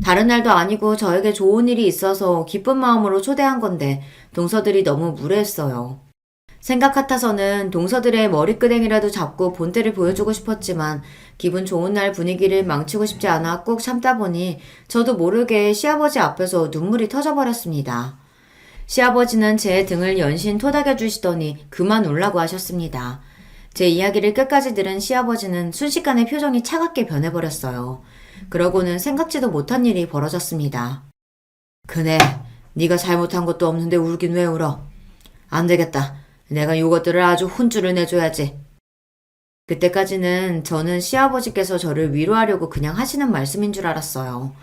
다른 날도 아니고 저에게 좋은 일이 있어서 기쁜 마음으로 초대한 건데 동서들이 너무 무례했어요. 생각 같아서는 동서들의 머리끄댕이라도 잡고 본때를 보여주고 싶었지만 기분 좋은 날 분위기를 망치고 싶지 않아 꾹 참다 보니 저도 모르게 시아버지 앞에서 눈물이 터져버렸습니다. 시아버지는 제 등을 연신 토닥여 주시더니 그만 울라고 하셨습니다. 제 이야기를 끝까지 들은 시아버지는 순식간에 표정이 차갑게 변해버렸어요. 그러고는 생각지도 못한 일이 벌어졌습니다. 그네, 네가 잘못한 것도 없는데 울긴 왜 울어? 안 되겠다. 내가 이것들을 아주 혼쭐을 내줘야지. 그때까지는 저는 시아버지께서 저를 위로하려고 그냥 하시는 말씀인 줄 알았어요.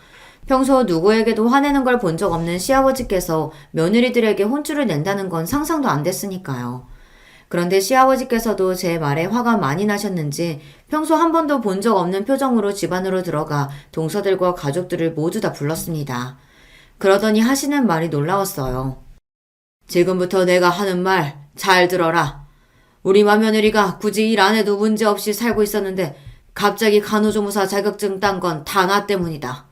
평소 누구에게도 화내는 걸 본 적 없는 시아버지께서 며느리들에게 혼쭐을 낸다는 건 상상도 안 됐으니까요. 그런데 시아버지께서도 제 말에 화가 많이 나셨는지 평소 한 번도 본 적 없는 표정으로 집 안으로 들어가 동서들과 가족들을 모두 다 불렀습니다. 그러더니 하시는 말이 놀라웠어요. 지금부터 내가 하는 말 잘 들어라. 우리 맏며느리가 굳이 일 안 해도 문제없이 살고 있었는데 갑자기 간호조무사 자격증 딴 건 다 나 때문이다.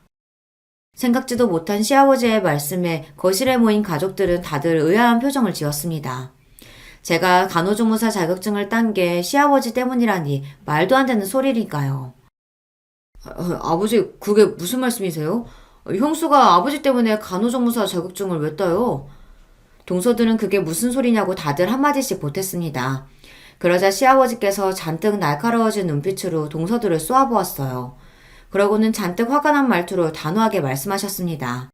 생각지도 못한 시아버지의 말씀에 거실에 모인 가족들은 다들 의아한 표정을 지었습니다. 제가 간호조무사 자격증을 딴 게 시아버지 때문이라니 말도 안 되는 소리니까요. 아버지, 그게 무슨 말씀이세요? 형수가 아버지 때문에 간호조무사 자격증을 왜 따요? 동서들은 그게 무슨 소리냐고 다들 한마디씩 보탰습니다. 그러자 시아버지께서 잔뜩 날카로워진 눈빛으로 동서들을 쏘아보았어요. 그러고는 잔뜩 화가 난 말투로 단호하게 말씀하셨습니다.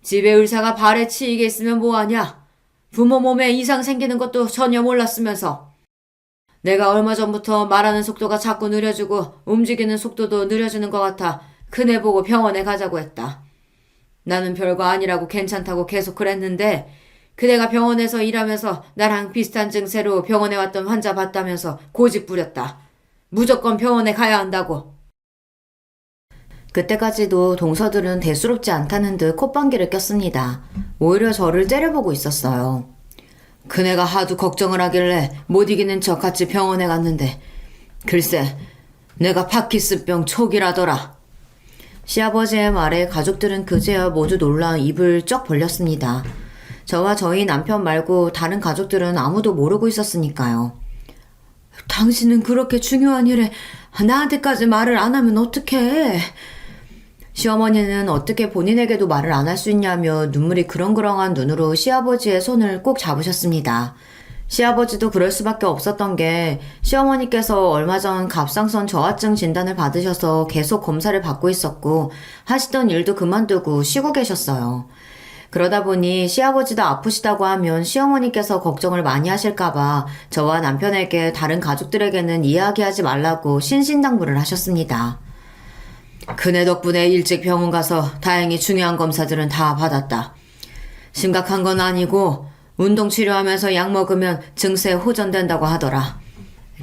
집에 의사가 발에 치이게 있으면 뭐하냐? 부모 몸에 이상 생기는 것도 전혀 몰랐으면서. 내가 얼마 전부터 말하는 속도가 자꾸 느려지고 움직이는 속도도 느려지는 것 같아 그네 보고 병원에 가자고 했다. 나는 별거 아니라고 괜찮다고 계속 그랬는데 그대가 병원에서 일하면서 나랑 비슷한 증세로 병원에 왔던 환자 봤다면서 고집 부렸다. 무조건 병원에 가야 한다고. 그때까지도 동서들은 대수롭지 않다는 듯 콧방귀를 꼈습니다. 오히려 저를 째려보고 있었어요. 그네가 하도 걱정을 하길래 못 이기는 척 같이 병원에 갔는데 글쎄 내가 파키스병 초기라더라. 시아버지의 말에 가족들은 그제야 모두 놀라 입을 쩍 벌렸습니다. 저와 저희 남편 말고 다른 가족들은 아무도 모르고 있었으니까요. 당신은 그렇게 중요한 일에 나한테까지 말을 안 하면 어떡해? 시어머니는 어떻게 본인에게도 말을 안 할 수 있냐며 눈물이 그렁그렁한 눈으로 시아버지의 손을 꼭 잡으셨습니다. 시아버지도 그럴 수밖에 없었던 게 시어머니께서 얼마 전 갑상선 저하증 진단을 받으셔서 계속 검사를 받고 있었고 하시던 일도 그만두고 쉬고 계셨어요. 그러다 보니 시아버지도 아프시다고 하면 시어머니께서 걱정을 많이 하실까봐 저와 남편에게 다른 가족들에게는 이야기하지 말라고 신신당부를 하셨습니다. 그네 덕분에 일찍 병원 가서 다행히 중요한 검사들은 다 받았다. 심각한 건 아니고 운동 치료하면서 약 먹으면 증세 호전된다고 하더라.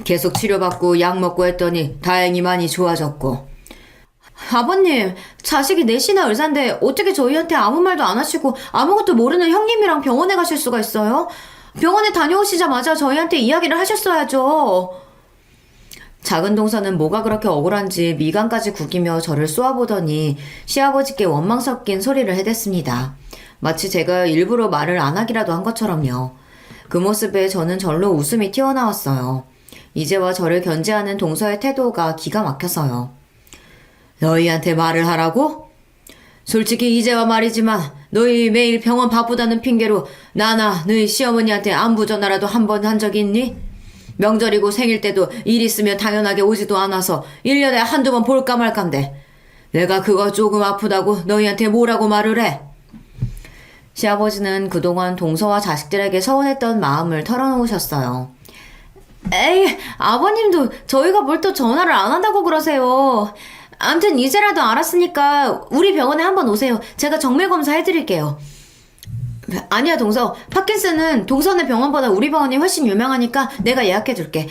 계속 치료받고 약 먹고 했더니 다행히 많이 좋아졌고. 아버님, 자식이 넷이나 의사인데 어떻게 저희한테 아무 말도 안 하시고 아무것도 모르는 형님이랑 병원에 가실 수가 있어요? 병원에 다녀오시자마자 저희한테 이야기를 하셨어야죠. 작은 동서는 뭐가 그렇게 억울한지 미간까지 구기며 저를 쏘아보더니 시아버지께 원망 섞인 소리를 해댔습니다. 마치 제가 일부러 말을 안 하기라도 한 것처럼요. 그 모습에 저는 절로 웃음이 튀어나왔어요. 이제와 저를 견제하는 동서의 태도가 기가 막혀서요. 너희한테 말을 하라고? 솔직히 이제와 말이지만 너희 매일 병원 바쁘다는 핑계로 나나 너희 시어머니한테 안부 전화라도 한 번 한 적이 있니? 명절이고 생일 때도 일 있으면 당연하게 오지도 않아서 1년에 한두 번 볼까 말까인데 내가 그거 조금 아프다고 너희한테 뭐라고 말을 해? 시아버지는 그동안 동서와 자식들에게 서운했던 마음을 털어놓으셨어요. 에이, 아버님도 저희가 뭘 또 전화를 안 한다고 그러세요. 암튼 이제라도 알았으니까 우리 병원에 한번 오세요. 제가 정밀검사 해드릴게요. 아니야, 동서. 파킨슨은 동서네 병원보다 우리 병원이 훨씬 유명하니까 내가 예약해둘게.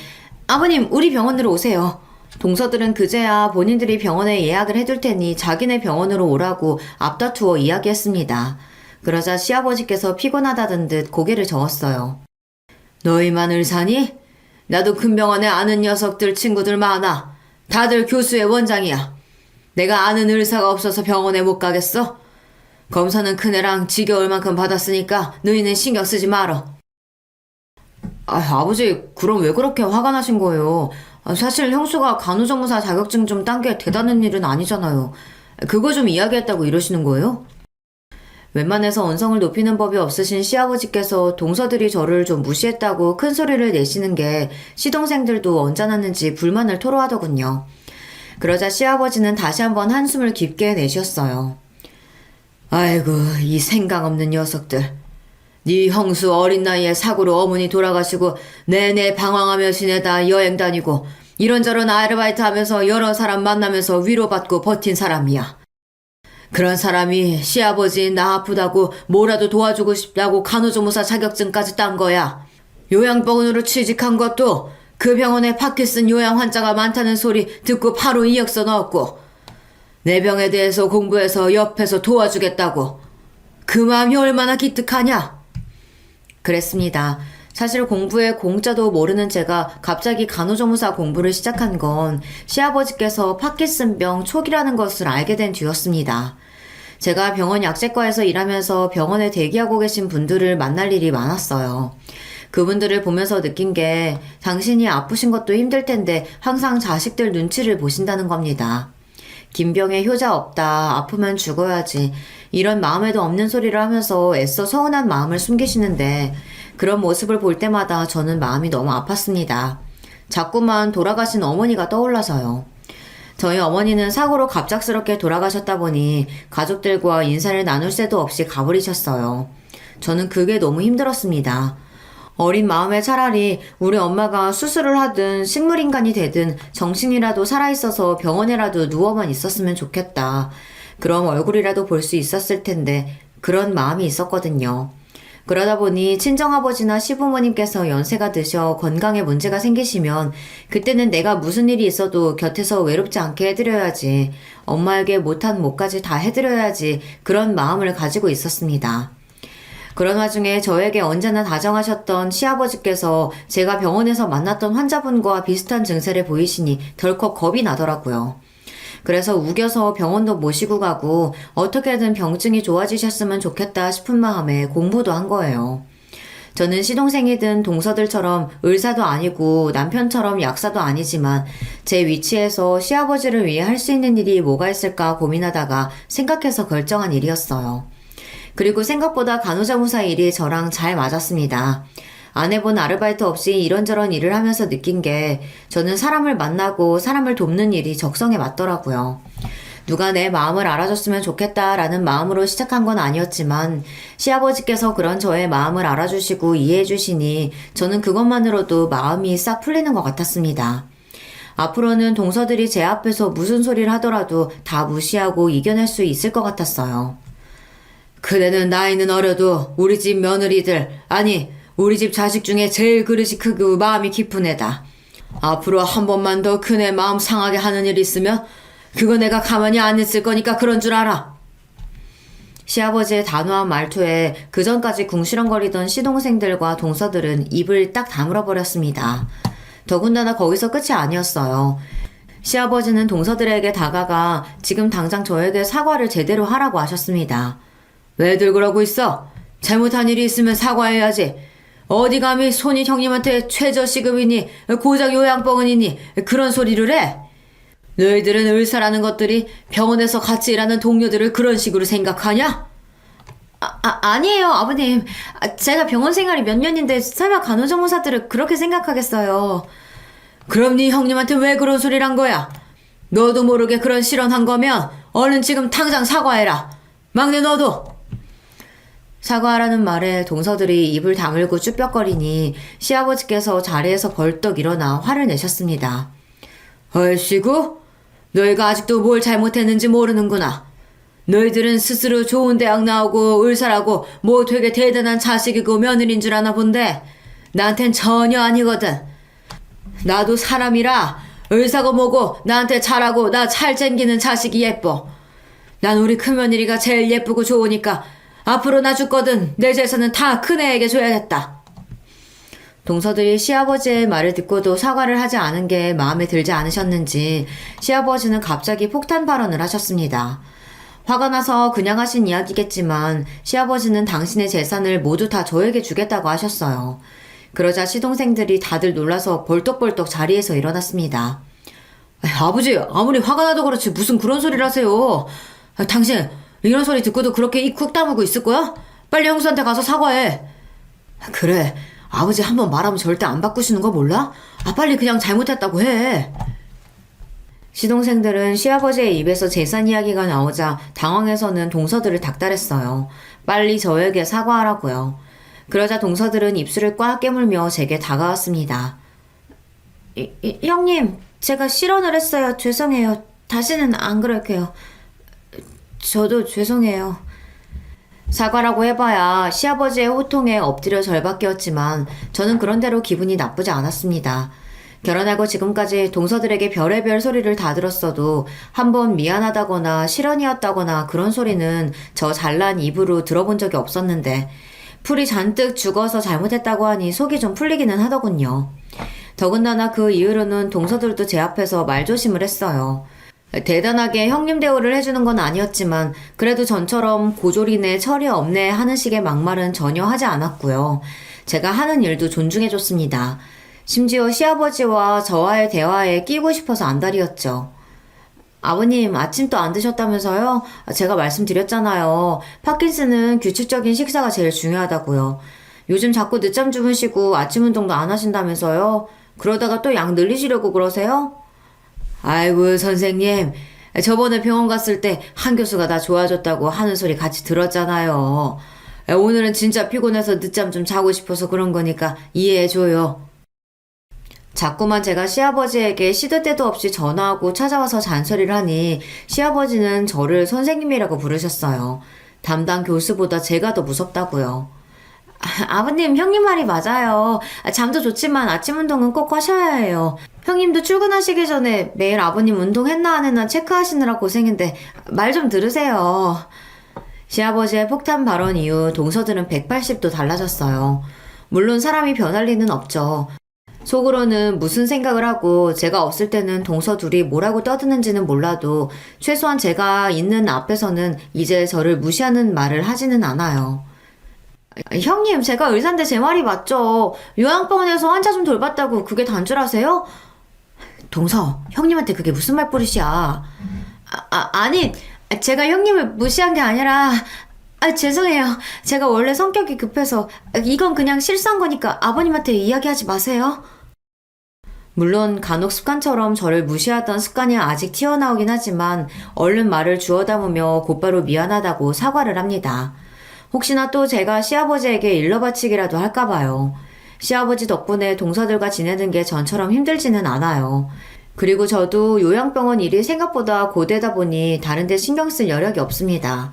아버님, 우리 병원으로 오세요. 동서들은 그제야 본인들이 병원에 예약을 해둘 테니 자기네 병원으로 오라고 앞다투어 이야기했습니다. 그러자 시아버지께서 피곤하다던 듯 고개를 저었어요. 너희만 의사니? 나도 큰 병원에 아는 녀석들 친구들 많아. 다들 교수의 원장이야. 내가 아는 의사가 없어서 병원에 못 가겠어? 검사는 큰애랑 지겨울 만큼 받았으니까 너희는 신경 쓰지 말어. 아버지, 그럼 왜 그렇게 화가 나신 거예요? 사실 형수가 간호조무사 자격증 좀 딴 게 대단한 일은 아니잖아요. 그거 좀 이야기했다고 이러시는 거예요? 웬만해서 언성을 높이는 법이 없으신 시아버지께서 동서들이 저를 좀 무시했다고 큰 소리를 내시는 게 시동생들도 언짢았는지 불만을 토로하더군요. 그러자 시아버지는 다시 한번 한숨을 깊게 내쉬었어요. 아이고, 이 생각 없는 녀석들. 네 형수 어린 나이에 사고로 어머니 돌아가시고 내내 방황하며 지내다 여행 다니고 이런저런 아르바이트 하면서 여러 사람 만나면서 위로받고 버틴 사람이야. 그런 사람이 시아버지 나 아프다고 뭐라도 도와주고 싶다고 간호조무사 자격증까지 딴 거야. 요양병원으로 취직한 것도 그 병원에 파킨슨 요양 환자가 많다는 소리 듣고 바로 이력서 넣었고 내 병에 대해서 공부해서 옆에서 도와주겠다고. 그 마음이 얼마나 기특하냐? 그랬습니다. 사실 공부에 공짜도 모르는 제가 갑자기 간호조무사 공부를 시작한 건 시아버지께서 파킨슨병 초기라는 것을 알게 된 뒤였습니다. 제가 병원 약제과에서 일하면서 병원에 대기하고 계신 분들을 만날 일이 많았어요. 그분들을 보면서 느낀 게 당신이 아프신 것도 힘들 텐데 항상 자식들 눈치를 보신다는 겁니다. 김병에 효자 없다, 아프면 죽어야지, 이런 마음에도 없는 소리를 하면서 애써 서운한 마음을 숨기시는데 그런 모습을 볼 때마다 저는 마음이 너무 아팠습니다. 자꾸만 돌아가신 어머니가 떠올라서요. 저희 어머니는 사고로 갑작스럽게 돌아가셨다 보니 가족들과 인사를 나눌 새도 없이 가버리셨어요. 저는 그게 너무 힘들었습니다. 어린 마음에 차라리 우리 엄마가 수술을 하든 식물인간이 되든 정신이라도 살아있어서 병원에라도 누워만 있었으면 좋겠다. 그럼 얼굴이라도 볼 수 있었을 텐데 그런 마음이 있었거든요. 그러다 보니 친정아버지나 시부모님께서 연세가 드셔 건강에 문제가 생기시면 그때는 내가 무슨 일이 있어도 곁에서 외롭지 않게 해드려야지, 엄마에게 못한 못까지 다 해드려야지, 그런 마음을 가지고 있었습니다. 그런 와중에 저에게 언제나 다정하셨던 시아버지께서 제가 병원에서 만났던 환자분과 비슷한 증세를 보이시니 덜컥 겁이 나더라고요. 그래서 우겨서 병원도 모시고 가고 어떻게든 병증이 좋아지셨으면 좋겠다 싶은 마음에 공부도 한 거예요. 저는 시동생이든 동서들처럼 의사도 아니고 남편처럼 약사도 아니지만 제 위치에서 시아버지를 위해 할 수 있는 일이 뭐가 있을까 고민하다가 생각해서 결정한 일이었어요. 그리고 생각보다 간호조무사 일이 저랑 잘 맞았습니다. 안 해본 아르바이트 없이 이런저런 일을 하면서 느낀 게 저는 사람을 만나고 사람을 돕는 일이 적성에 맞더라고요. 누가 내 마음을 알아줬으면 좋겠다라는 마음으로 시작한 건 아니었지만 시아버지께서 그런 저의 마음을 알아주시고 이해해주시니 저는 그것만으로도 마음이 싹 풀리는 것 같았습니다. 앞으로는 동서들이 제 앞에서 무슨 소리를 하더라도 다 무시하고 이겨낼 수 있을 것 같았어요. 그대는 나이는 어려도 우리 집 며느리들, 아니 우리 집 자식 중에 제일 그릇이 크고 마음이 깊은 애다. 앞으로 한 번만 더 큰애 마음 상하게 하는 일 있으면 그거 내가 가만히 안 있을 거니까 그런 줄 알아. 시아버지의 단호한 말투에 그전까지 궁시렁거리던 시동생들과 동서들은 입을 딱 다물어 버렸습니다. 더군다나 거기서 끝이 아니었어요. 시아버지는 동서들에게 다가가 지금 당장 저에게 사과를 제대로 하라고 하셨습니다. 왜들 그러고 있어? 잘못한 일이 있으면 사과해야지. 어디 감히 손이 형님한테 최저시급이니 고작 요양병원이니 그런 소리를 해? 너희들은 의사라는 것들이 병원에서 같이 일하는 동료들을 그런 식으로 생각하냐? 아니에요, 아버님. 제가 병원 생활이 몇 년인데 설마 간호조무사들을 그렇게 생각하겠어요. 그럼 네 형님한테 왜 그런 소리를 한 거야? 너도 모르게 그런 실언한 거면 얼른 지금 당장 사과해라. 막내 너도. 사과하라는 말에 동서들이 입을 다물고 쭈뼛거리니 시아버지께서 자리에서 벌떡 일어나 화를 내셨습니다. 얼씨구, 너희가 아직도 뭘 잘못했는지 모르는구나. 너희들은 스스로 좋은 대학 나오고 의사라고 뭐 되게 대단한 자식이고 며느리인 줄 아나 본데 나한텐 전혀 아니거든. 나도 사람이라 의사고 뭐고 나한테 잘하고 나 잘 챙기는 자식이 예뻐. 난 우리 큰며느리가 제일 예쁘고 좋으니까 앞으로 나 죽거든 내 재산은 다 큰애에게 줘야겠다. 동서들이 시아버지의 말을 듣고도 사과를 하지 않은 게 마음에 들지 않으셨는지 시아버지는 갑자기 폭탄 발언을 하셨습니다. 화가 나서 그냥 하신 이야기겠지만 시아버지는 당신의 재산을 모두 다 저에게 주겠다고 하셨어요. 그러자 시동생들이 다들 놀라서 벌떡벌떡 자리에서 일어났습니다. 아버지, 아무리 화가 나도 그렇지 무슨 그런 소리를 하세요. 당신 이런 소리 듣고도 그렇게 입 쿡 다물고 있을 거야? 빨리 형수한테 가서 사과해. 그래, 아버지 한번 말하면 절대 안 바꾸시는 거 몰라? 빨리 그냥 잘못했다고 해. 시동생들은 시아버지의 입에서 재산 이야기가 나오자 당황해서는 동서들을 닥달했어요. 빨리 저에게 사과하라고요. 그러자 동서들은 입술을 꽉 깨물며 제게 다가왔습니다. 형님, 제가 실언을 했어요. 죄송해요. 다시는 안 그럴게요. 저도 죄송해요. 사과라고 해봐야 시아버지의 호통에 엎드려 절박이었지만 저는 그런대로 기분이 나쁘지 않았습니다. 결혼하고 지금까지 동서들에게 별의별 소리를 다 들었어도 한번 미안하다거나 실언이었다거나 그런 소리는 저 잘난 입으로 들어본 적이 없었는데 풀이 잔뜩 죽어서 잘못했다고 하니 속이 좀 풀리기는 하더군요. 더군다나 그 이후로는 동서들도 제 앞에서 말조심을 했어요. 대단하게 형님 대우를 해주는 건 아니었지만 그래도 전처럼 고졸이네 철이 없네 하는 식의 막말은 전혀 하지 않았고요. 제가 하는 일도 존중해줬습니다. 심지어 시아버지와 저와의 대화에 끼고 싶어서 안달이었죠. 아버님 아침도 안 드셨다면서요? 제가 말씀드렸잖아요. 파킨슨은 규칙적인 식사가 제일 중요하다고요. 요즘 자꾸 늦잠 주무시고 아침 운동도 안 하신다면서요? 그러다가 또 약 늘리시려고 그러세요? 아이고 선생님, 저번에 병원 갔을 때 한 교수가 나 좋아졌다고 하는 소리 같이 들었잖아요. 오늘은 진짜 피곤해서 늦잠 좀 자고 싶어서 그런 거니까 이해해줘요. 자꾸만 제가 시아버지에게 시도 때도 없이 전화하고 찾아와서 잔소리를 하니 시아버지는 저를 선생님이라고 부르셨어요. 담당 교수보다 제가 더 무섭다고요. 아버님, 형님 말이 맞아요. 잠도 좋지만 아침 운동은 꼭 하셔야 해요. 형님도 출근하시기 전에 매일 아버님 운동했나 안 했나 체크하시느라 고생인데 말 좀 들으세요. 시아버지의 폭탄 발언 이후 동서들은 180도 달라졌어요. 물론 사람이 변할 리는 없죠. 속으로는 무슨 생각을 하고 제가 없을 때는 동서 둘이 뭐라고 떠드는지는 몰라도 최소한 제가 있는 앞에서는 이제 저를 무시하는 말을 하지는 않아요. 형님, 제가 의사인데 제 말이 맞죠. 요양병원에서 환자 좀 돌봤다고 그게 단줄하세요? 동서, 형님한테 그게 무슨 말버릇이야. 아니, 제가 형님을 무시한 게 아니라 죄송해요. 제가 원래 성격이 급해서 이건 그냥 실수한 거니까 아버님한테 이야기하지 마세요. 물론 간혹 습관처럼 저를 무시하던 습관이 아직 튀어나오긴 하지만 얼른 말을 주워 담으며 곧바로 미안하다고 사과를 합니다. 혹시나 또 제가 시아버지에게 일러바치기라도 할까봐요. 시아버지 덕분에 동서들과 지내는 게 전처럼 힘들지는 않아요. 그리고 저도 요양병원 일이 생각보다 고되다 보니 다른 데 신경 쓸 여력이 없습니다.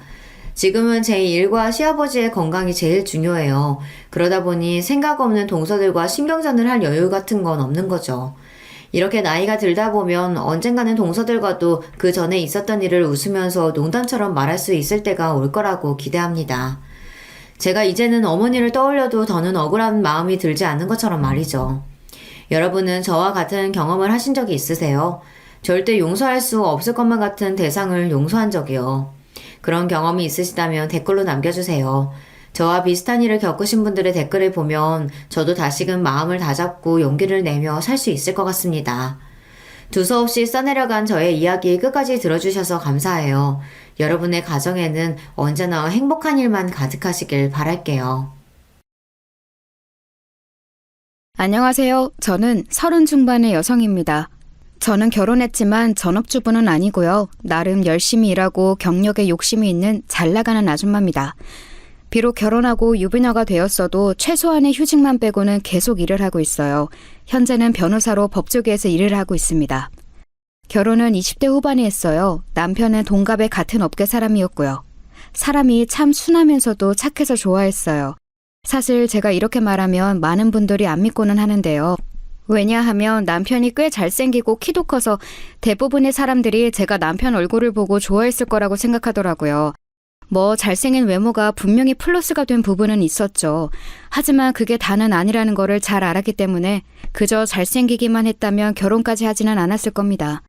지금은 제 일과 시아버지의 건강이 제일 중요해요. 그러다 보니 생각 없는 동서들과 신경전을 할 여유 같은 건 없는 거죠. 이렇게 나이가 들다 보면 언젠가는 동서들과도 그 전에 있었던 일을 웃으면서 농담처럼 말할 수 있을 때가 올 거라고 기대합니다. 제가 이제는 어머니를 떠올려도 더는 억울한 마음이 들지 않는 것처럼 말이죠. 여러분은 저와 같은 경험을 하신 적이 있으세요? 절대 용서할 수 없을 것만 같은 대상을 용서한 적이요. 그런 경험이 있으시다면 댓글로 남겨주세요. 저와 비슷한 일을 겪으신 분들의 댓글을 보면 저도 다시금 마음을 다잡고 용기를 내며 살 수 있을 것 같습니다. 두서없이 써내려간 저의 이야기 끝까지 들어주셔서 감사해요. 여러분의 가정에는 언제나 행복한 일만 가득하시길 바랄게요. 안녕하세요. 저는 30 중반의 여성입니다. 저는 결혼했지만 전업주부는 아니고요. 나름 열심히 일하고 경력에 욕심이 있는 잘 나가는 아줌마입니다. 비록 결혼하고 유부녀가 되었어도 최소한의 휴직만 빼고는 계속 일을 하고 있어요. 현재는 변호사로 법조계에서 일을 하고 있습니다. 결혼은 20대 후반에 했어요. 남편은 동갑의 같은 업계 사람이었고요. 사람이 참 순하면서도 착해서 좋아했어요. 사실 제가 이렇게 말하면 많은 분들이 안 믿고는 하는데요. 왜냐하면 남편이 꽤 잘생기고 키도 커서 대부분의 사람들이 제가 남편 얼굴을 보고 좋아했을 거라고 생각하더라고요. 뭐 잘생긴 외모가 분명히 플러스가 된 부분은 있었죠. 하지만 그게 다는 아니라는 거를 잘 알았기 때문에 그저 잘생기기만 했다면 결혼까지 하지는 않았을 겁니다.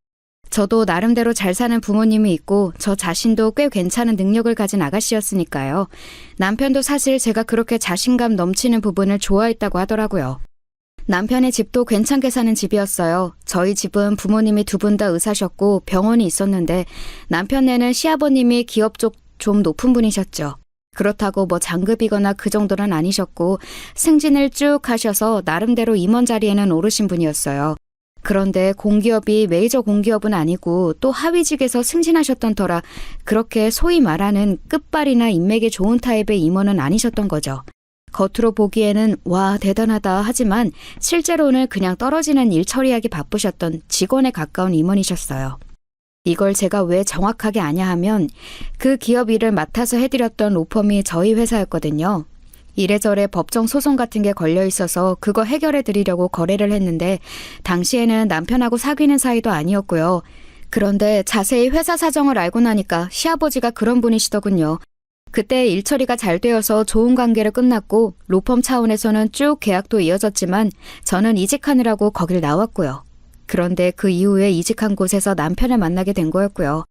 저도 나름대로 잘 사는 부모님이 있고 저 자신도 꽤 괜찮은 능력을 가진 아가씨였으니까요. 남편도 사실 제가 그렇게 자신감 넘치는 부분을 좋아했다고 하더라고요. 남편의 집도 괜찮게 사는 집이었어요. 저희 집은 부모님이 두 분 다 의사셨고 병원이 있었는데 남편네는 시아버님이 기업 쪽 좀 높은 분이셨죠. 그렇다고 뭐 장급이거나 그 정도는 아니셨고 승진을 쭉 하셔서 나름대로 임원 자리에는 오르신 분이었어요. 그런데 공기업이 메이저 공기업은 아니고 또 하위직에서 승진하셨던 터라 그렇게 소위 말하는 끝발이나 인맥이 좋은 타입의 임원은 아니셨던 거죠. 겉으로 보기에는 와 대단하다 하지만 실제로는 그냥 떨어지는 일 처리하기 바쁘셨던 직원에 가까운 임원이셨어요. 이걸 제가 왜 정확하게 아냐 하면 그 기업 일을 맡아서 해드렸던 로펌이 저희 회사였거든요. 이래저래 법정 소송 같은 게 걸려 있어서 그거 해결해 드리려고 거래를 했는데 당시에는 남편하고 사귀는 사이도 아니었고요. 그런데 자세히 회사 사정을 알고 나니까 시아버지가 그런 분이시더군요. 그때 일 처리가 잘 되어서 좋은 관계로 끝났고 로펌 차원에서는 쭉 계약도 이어졌지만 저는 이직하느라고 거길 나왔고요. 그런데 그 이후에 이직한 곳에서 남편을 만나게 된 거였고요.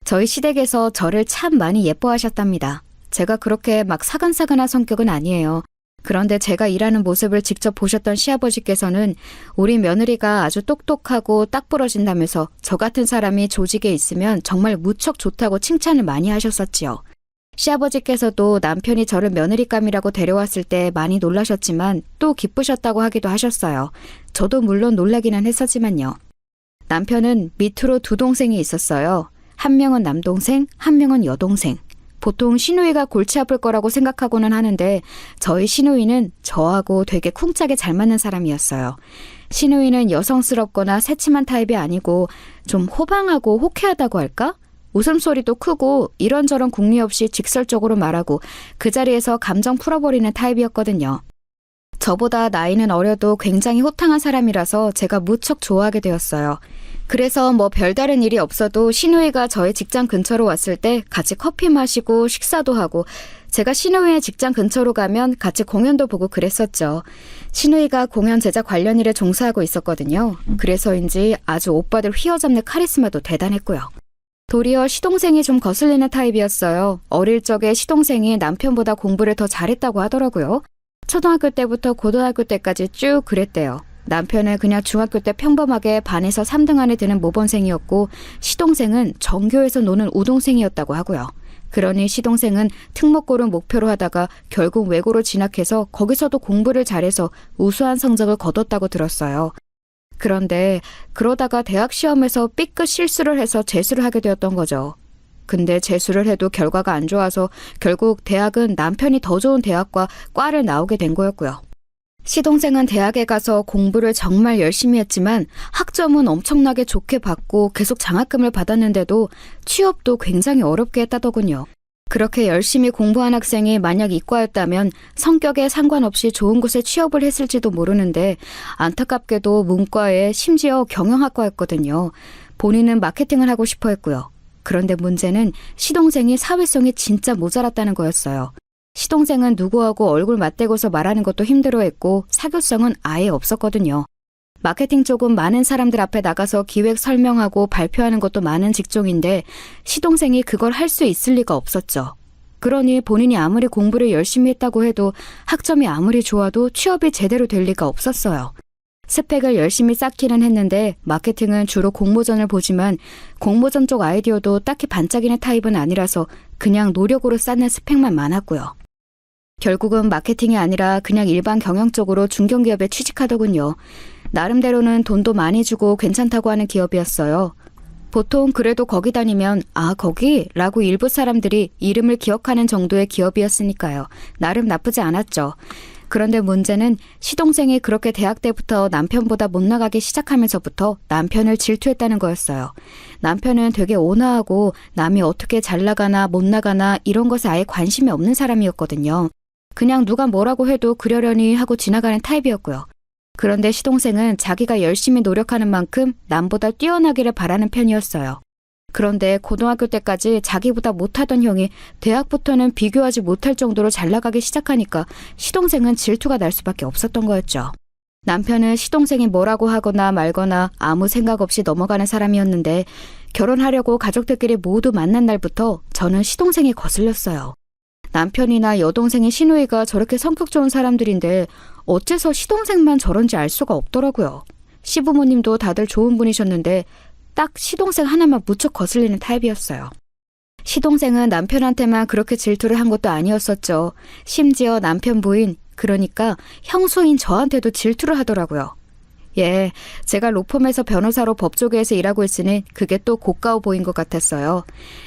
저희 시댁에서 저를 참 많이 예뻐하셨답니다. 제가 그렇게 막 사근사근한 성격은 아니에요. 그런데 제가 일하는 모습을 직접 보셨던 시아버지께서는 우리 며느리가 아주 똑똑하고 딱 부러진다면서 저 같은 사람이 조직에 있으면 정말 무척 좋다고 칭찬을 많이 하셨었지요. 시아버지께서도 남편이 저를 며느리감이라고 데려왔을 때 많이 놀라셨지만 또 기쁘셨다고 하기도 하셨어요. 저도 물론 놀라기는 했었지만요. 남편은 밑으로 두 동생이 있었어요. 한 명은 남동생, 한 명은 여동생. 보통 시누이가 골치 아플 거라고 생각하고는 하는데 저희 시누이는 저하고 되게 쿵짝에 잘 맞는 사람이었어요. 시누이는 여성스럽거나 새침한 타입이 아니고 좀 호방하고 호쾌하다고 할까? 웃음소리도 크고 이런저런 궁리 없이 직설적으로 말하고 그 자리에서 감정 풀어버리는 타입이었거든요. 저보다 나이는 어려도 굉장히 호탕한 사람이라서 제가 무척 좋아하게 되었어요. 그래서 뭐 별다른 일이 없어도 시누이가 저의 직장 근처로 왔을 때 같이 커피 마시고 식사도 하고 제가 시누이의 직장 근처로 가면 같이 공연도 보고 그랬었죠. 시누이가 공연 제작 관련 일에 종사하고 있었거든요. 그래서인지 아주 오빠들 휘어잡는 카리스마도 대단했고요. 도리어 시동생이 좀 거슬리는 타입이었어요. 어릴 적에 시동생이 남편보다 공부를 더 잘했다고 하더라고요. 초등학교 때부터 고등학교 때까지 쭉 그랬대요. 남편은 그냥 중학교 때 평범하게 반에서 3등 안에 드는 모범생이었고 시동생은 전교에서 노는 우동생이었다고 하고요. 그러니 시동생은 특목고를 목표로 하다가 결국 외고로 진학해서 거기서도 공부를 잘해서 우수한 성적을 거뒀다고 들었어요. 그런데 그러다가 대학 시험에서 삐끗 실수를 해서 재수를 하게 되었던 거죠. 근데 재수를 해도 결과가 안 좋아서 결국 대학은 남편이 더 좋은 대학과 과를 나오게 된 거였고요. 시동생은 대학에 가서 공부를 정말 열심히 했지만 학점은 엄청나게 좋게 받고 계속 장학금을 받았는데도 취업도 굉장히 어렵게 했다더군요. 그렇게 열심히 공부한 학생이 만약 이과였다면 성격에 상관없이 좋은 곳에 취업을 했을지도 모르는데 안타깝게도 문과에 심지어 경영학과였거든요. 본인은 마케팅을 하고 싶어 했고요. 그런데 문제는 시동생이 사회성이 진짜 모자랐다는 거였어요. 시동생은 누구하고 얼굴 맞대고서 말하는 것도 힘들어했고 사교성은 아예 없었거든요. 마케팅 쪽은 많은 사람들 앞에 나가서 기획 설명하고 발표하는 것도 많은 직종인데 시동생이 그걸 할 수 있을 리가 없었죠. 그러니 본인이 아무리 공부를 열심히 했다고 해도 학점이 아무리 좋아도 취업이 제대로 될 리가 없었어요. 스펙을 열심히 쌓기는 했는데 마케팅은 주로 공모전을 보지만 공모전 쪽 아이디어도 딱히 반짝이는 타입은 아니라서 그냥 노력으로 쌓는 스펙만 많았고요. 결국은 마케팅이 아니라 그냥 일반 경영 쪽으로 중견기업에 취직하더군요. 나름대로는 돈도 많이 주고 괜찮다고 하는 기업이었어요. 보통 그래도 거기 다니면 아 거기? 라고 일부 사람들이 이름을 기억하는 정도의 기업이었으니까요. 나름 나쁘지 않았죠. 그런데 문제는 시동생이 그렇게 대학 때부터 남편보다 못 나가기 시작하면서부터 남편을 질투했다는 거였어요. 남편은 되게 온화하고 남이 어떻게 잘 나가나 못 나가나 이런 것에 아예 관심이 없는 사람이었거든요. 그냥 누가 뭐라고 해도 그러려니 하고 지나가는 타입이었고요. 그런데 시동생은 자기가 열심히 노력하는 만큼 남보다 뛰어나기를 바라는 편이었어요. 그런데 고등학교 때까지 자기보다 못하던 형이 대학부터는 비교하지 못할 정도로 잘 나가기 시작하니까 시동생은 질투가 날 수밖에 없었던 거였죠. 남편은 시동생이 뭐라고 하거나 말거나 아무 생각 없이 넘어가는 사람이었는데 결혼하려고 가족들끼리 모두 만난 날부터 저는 시동생이 거슬렸어요. 남편이나 여동생의 시누이가 저렇게 성격 좋은 사람들인데 어째서 시동생만 저런지 알 수가 없더라고요. 시부모님도 다들 좋은 분이셨는데 딱 시동생 하나만 무척 거슬리는 타입이었어요. 시동생은 남편한테만 그렇게 질투를 한 것도 아니었었죠. 심지어 남편 부인, 그러니까 형수인 저한테도 질투를 하더라고요. 예, 제가 로펌에서 변호사로 법조계에서 일하고 있으니 그게 또 고가워 보인 것 같았어요.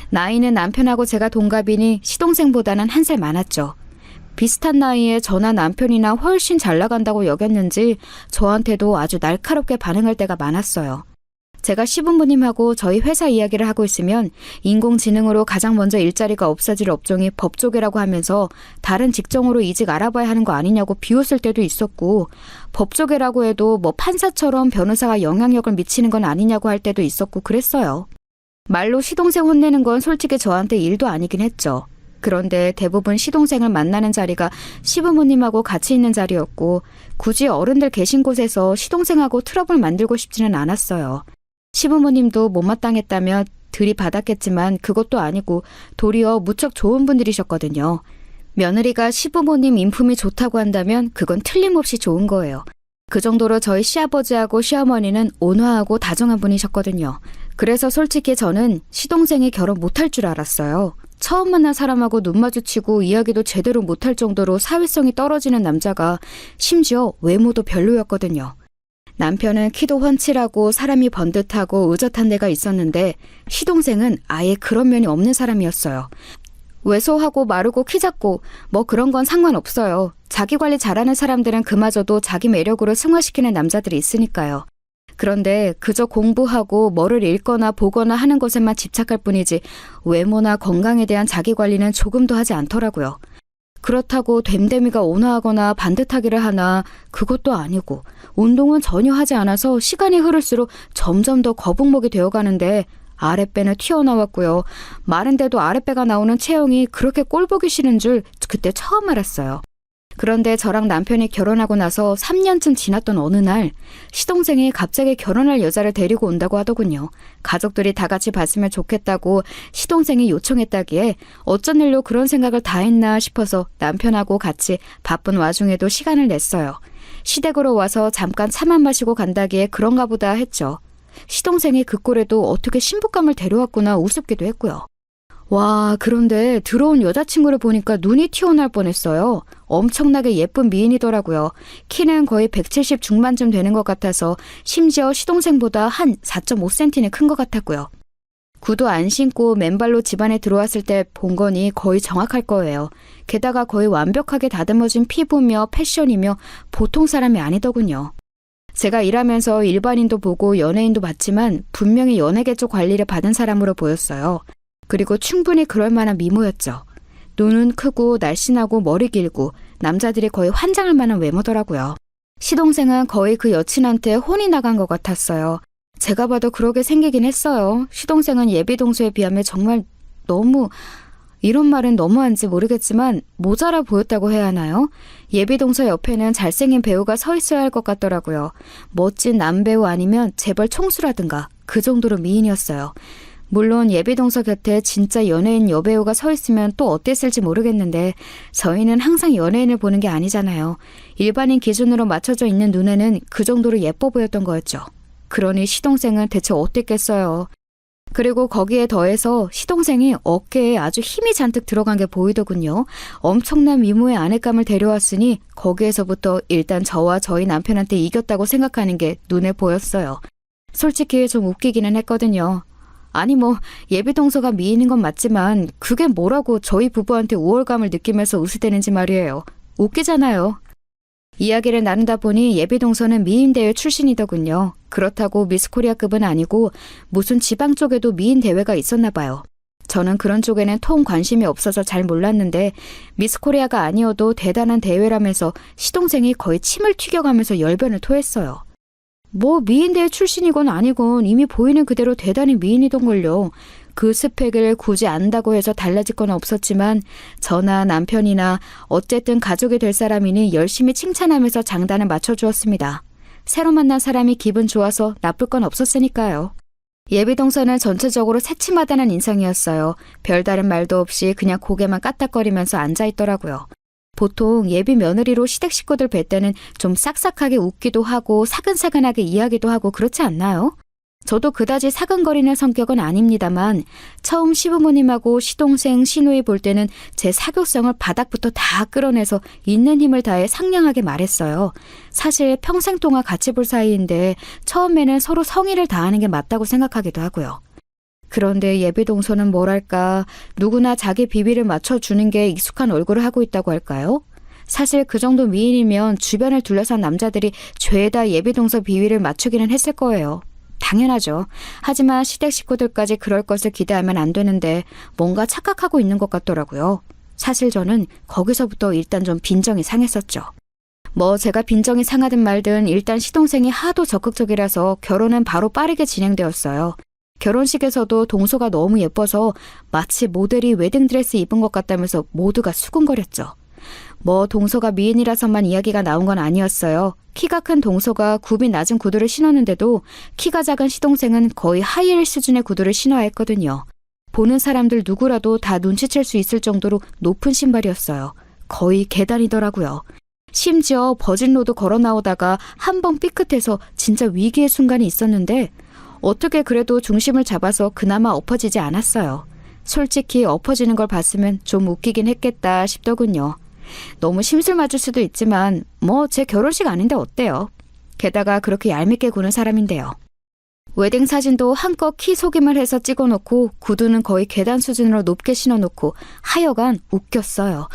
나이는 남편하고 제가 동갑이니 시동생보다는 한 살 많았죠. 비슷한 나이에 저나 남편이나 훨씬 잘 나간다고 여겼는지 저한테도 아주 날카롭게 반응할 때가 많았어요. 제가 시부모님하고 저희 회사 이야기를 하고 있으면 인공지능으로 가장 먼저 일자리가 없어질 업종이 법조계라고 하면서 다른 직종으로 이직 알아봐야 하는 거 아니냐고 비웃을 때도 있었고 법조계라고 해도 뭐 판사처럼 변호사가 영향력을 미치는 건 아니냐고 할 때도 있었고 그랬어요. 말로 시동생 혼내는 건 솔직히 저한테 일도 아니긴 했죠. 그런데 대부분 시동생을 만나는 자리가 시부모님하고 같이 있는 자리였고 굳이 어른들 계신 곳에서 시동생하고 트러블 만들고 싶지는 않았어요. 시부모님도 못마땅했다며 들이받았겠지만 그것도 아니고 도리어 무척 좋은 분들이셨거든요. 며느리가 시부모님 인품이 좋다고 한다면 그건 틀림없이 좋은 거예요. 그 정도로 저희 시아버지하고 시어머니는 온화하고 다정한 분이셨거든요. 그래서 솔직히 저는 시동생이 결혼 못할 줄 알았어요. 처음 만난 사람하고 눈 마주치고 이야기도 제대로 못할 정도로 사회성이 떨어지는 남자가 심지어 외모도 별로였거든요. 남편은 키도 훤칠하고 사람이 번듯하고 의젓한 데가 있었는데 시동생은 아예 그런 면이 없는 사람이었어요. 왜소하고 마르고 키 작고 뭐 그런 건 상관없어요. 자기 관리 잘하는 사람들은 그마저도 자기 매력으로 승화시키는 남자들이 있으니까요. 그런데 그저 공부하고 뭐를 읽거나 보거나 하는 것에만 집착할 뿐이지 외모나 건강에 대한 자기 관리는 조금도 하지 않더라고요. 그렇다고 됨됨이가 온화하거나 반듯하기를 하나 그것도 아니고 운동은 전혀 하지 않아서 시간이 흐를수록 점점 더 거북목이 되어가는데 아랫배는 튀어나왔고요. 마른데도 아랫배가 나오는 체형이 그렇게 꼴보기 싫은 줄 그때 처음 알았어요. 그런데 저랑 남편이 결혼하고 나서 3년쯤 지났던 어느 날 시동생이 갑자기 결혼할 여자를 데리고 온다고 하더군요. 가족들이 다 같이 봤으면 좋겠다고 시동생이 요청했다기에 어쩐 일로 그런 생각을 다 했나 싶어서 남편하고 같이 바쁜 와중에도 시간을 냈어요. 시댁으로 와서 잠깐 차만 마시고 간다기에 그런가 보다 했죠. 시동생이 그 꼴에도 어떻게 신부감을 데려왔구나 우습기도 했고요. 와, 그런데 들어온 여자친구를 보니까 눈이 튀어나올 뻔했어요. 엄청나게 예쁜 미인이더라고요. 키는 거의 170 중반쯤 되는 것 같아서 심지어 시동생보다 한 4.5cm는 큰 것 같았고요. 구두 안 신고 맨발로 집안에 들어왔을 때 본 거니 거의 정확할 거예요. 게다가 거의 완벽하게 다듬어진 피부며 패션이며 보통 사람이 아니더군요. 제가 일하면서 일반인도 보고 연예인도 봤지만 분명히 연예계 쪽 관리를 받은 사람으로 보였어요. 그리고 충분히 그럴 만한 미모였죠. 눈은 크고 날씬하고 머리 길고 남자들이 거의 환장할 만한 외모더라고요. 시동생은 거의 그 여친한테 혼이 나간 것 같았어요. 제가 봐도 그러게 생기긴 했어요. 시동생은 예비동서에 비하면 정말 너무, 이런 말은 너무한지 모르겠지만 모자라 보였다고 해야 하나요? 예비동서 옆에는 잘생긴 배우가 서 있어야 할 것 같더라고요. 멋진 남배우 아니면 재벌 총수라든가 그 정도로 미인이었어요. 물론 예비동서 곁에 진짜 연예인 여배우가 서 있으면 또 어땠을지 모르겠는데 저희는 항상 연예인을 보는 게 아니잖아요. 일반인 기준으로 맞춰져 있는 눈에는 그 정도로 예뻐 보였던 거였죠. 그러니 시동생은 대체 어땠겠어요. 그리고 거기에 더해서 시동생이 어깨에 아주 힘이 잔뜩 들어간 게 보이더군요. 엄청난 미모의 아내감을 데려왔으니 거기에서부터 일단 저와 저희 남편한테 이겼다고 생각하는 게 눈에 보였어요. 솔직히 좀 웃기기는 했거든요. 아니 예비동서가 미인인 건 맞지만 그게 뭐라고 저희 부부한테 우월감을 느끼면서 웃으대는지 말이에요. 웃기잖아요. 이야기를 나누다 보니 예비동서는 미인대회 출신이더군요. 그렇다고 미스코리아급은 아니고 무슨 지방 쪽에도 미인 대회가 있었나 봐요. 저는 그런 쪽에는 통 관심이 없어서 잘 몰랐는데 미스코리아가 아니어도 대단한 대회라면서 시동생이 거의 침을 튀겨가면서 열변을 토했어요. 미인대회 출신이건 아니건 이미 보이는 그대로 대단히 미인이던걸요. 그 스펙을 굳이 안다고 해서 달라질 건 없었지만 저나 남편이나 어쨌든 가족이 될 사람이니 열심히 칭찬하면서 장단을 맞춰주었습니다. 새로 만난 사람이 기분 좋아서 나쁠 건 없었으니까요. 예비동서는 전체적으로 새침하다는 인상이었어요. 별다른 말도 없이 그냥 고개만 까딱거리면서 앉아있더라고요. 보통 예비 며느리로 시댁 식구들 뵐 때는 좀 싹싹하게 웃기도 하고 사근사근하게 이야기도 하고 그렇지 않나요? 저도 그다지 사근거리는 성격은 아닙니다만 처음 시부모님하고 시동생, 시누이 볼 때는 제 사교성을 바닥부터 다 끌어내서 있는 힘을 다해 상냥하게 말했어요. 사실 평생 동안 같이 볼 사이인데 처음에는 서로 성의를 다하는 게 맞다고 생각하기도 하고요. 그런데 예비동서는 뭐랄까 누구나 자기 비위를 맞춰주는 게 익숙한 얼굴을 하고 있다고 할까요? 사실 그 정도 미인이면 주변을 둘러싼 남자들이 죄다 예비동서 비위를 맞추기는 했을 거예요. 당연하죠. 하지만 시댁 식구들까지 그럴 것을 기대하면 안 되는데 뭔가 착각하고 있는 것 같더라고요. 사실 저는 거기서부터 일단 좀 빈정이 상했었죠. 제가 빈정이 상하든 말든 일단 시동생이 하도 적극적이라서 결혼은 바로 빠르게 진행되었어요. 결혼식에서도 동서가 너무 예뻐서 마치 모델이 웨딩드레스 입은 것 같다면서 모두가 수군거렸죠. 동서가 미인이라서만 이야기가 나온 건 아니었어요. 키가 큰 동서가 굽이 낮은 구두를 신었는데도 키가 작은 시동생은 거의 하이힐 수준의 구두를 신어야 했거든요. 보는 사람들 누구라도 다 눈치챌 수 있을 정도로 높은 신발이었어요. 거의 계단이더라고요. 심지어 버진로드 걸어 나오다가 한 번 삐끗해서 진짜 위기의 순간이 있었는데 어떻게 그래도 중심을 잡아서 그나마 엎어지지 않았어요. 솔직히 엎어지는 걸 봤으면 좀 웃기긴 했겠다 싶더군요. 너무 심술 맞을 수도 있지만 제 결혼식 아닌데 어때요? 게다가 그렇게 얄밉게 구는 사람인데요. 웨딩 사진도 한껏 키 속임을 해서 찍어놓고 구두는 거의 계단 수준으로 높게 신어놓고 하여간 웃겼어요.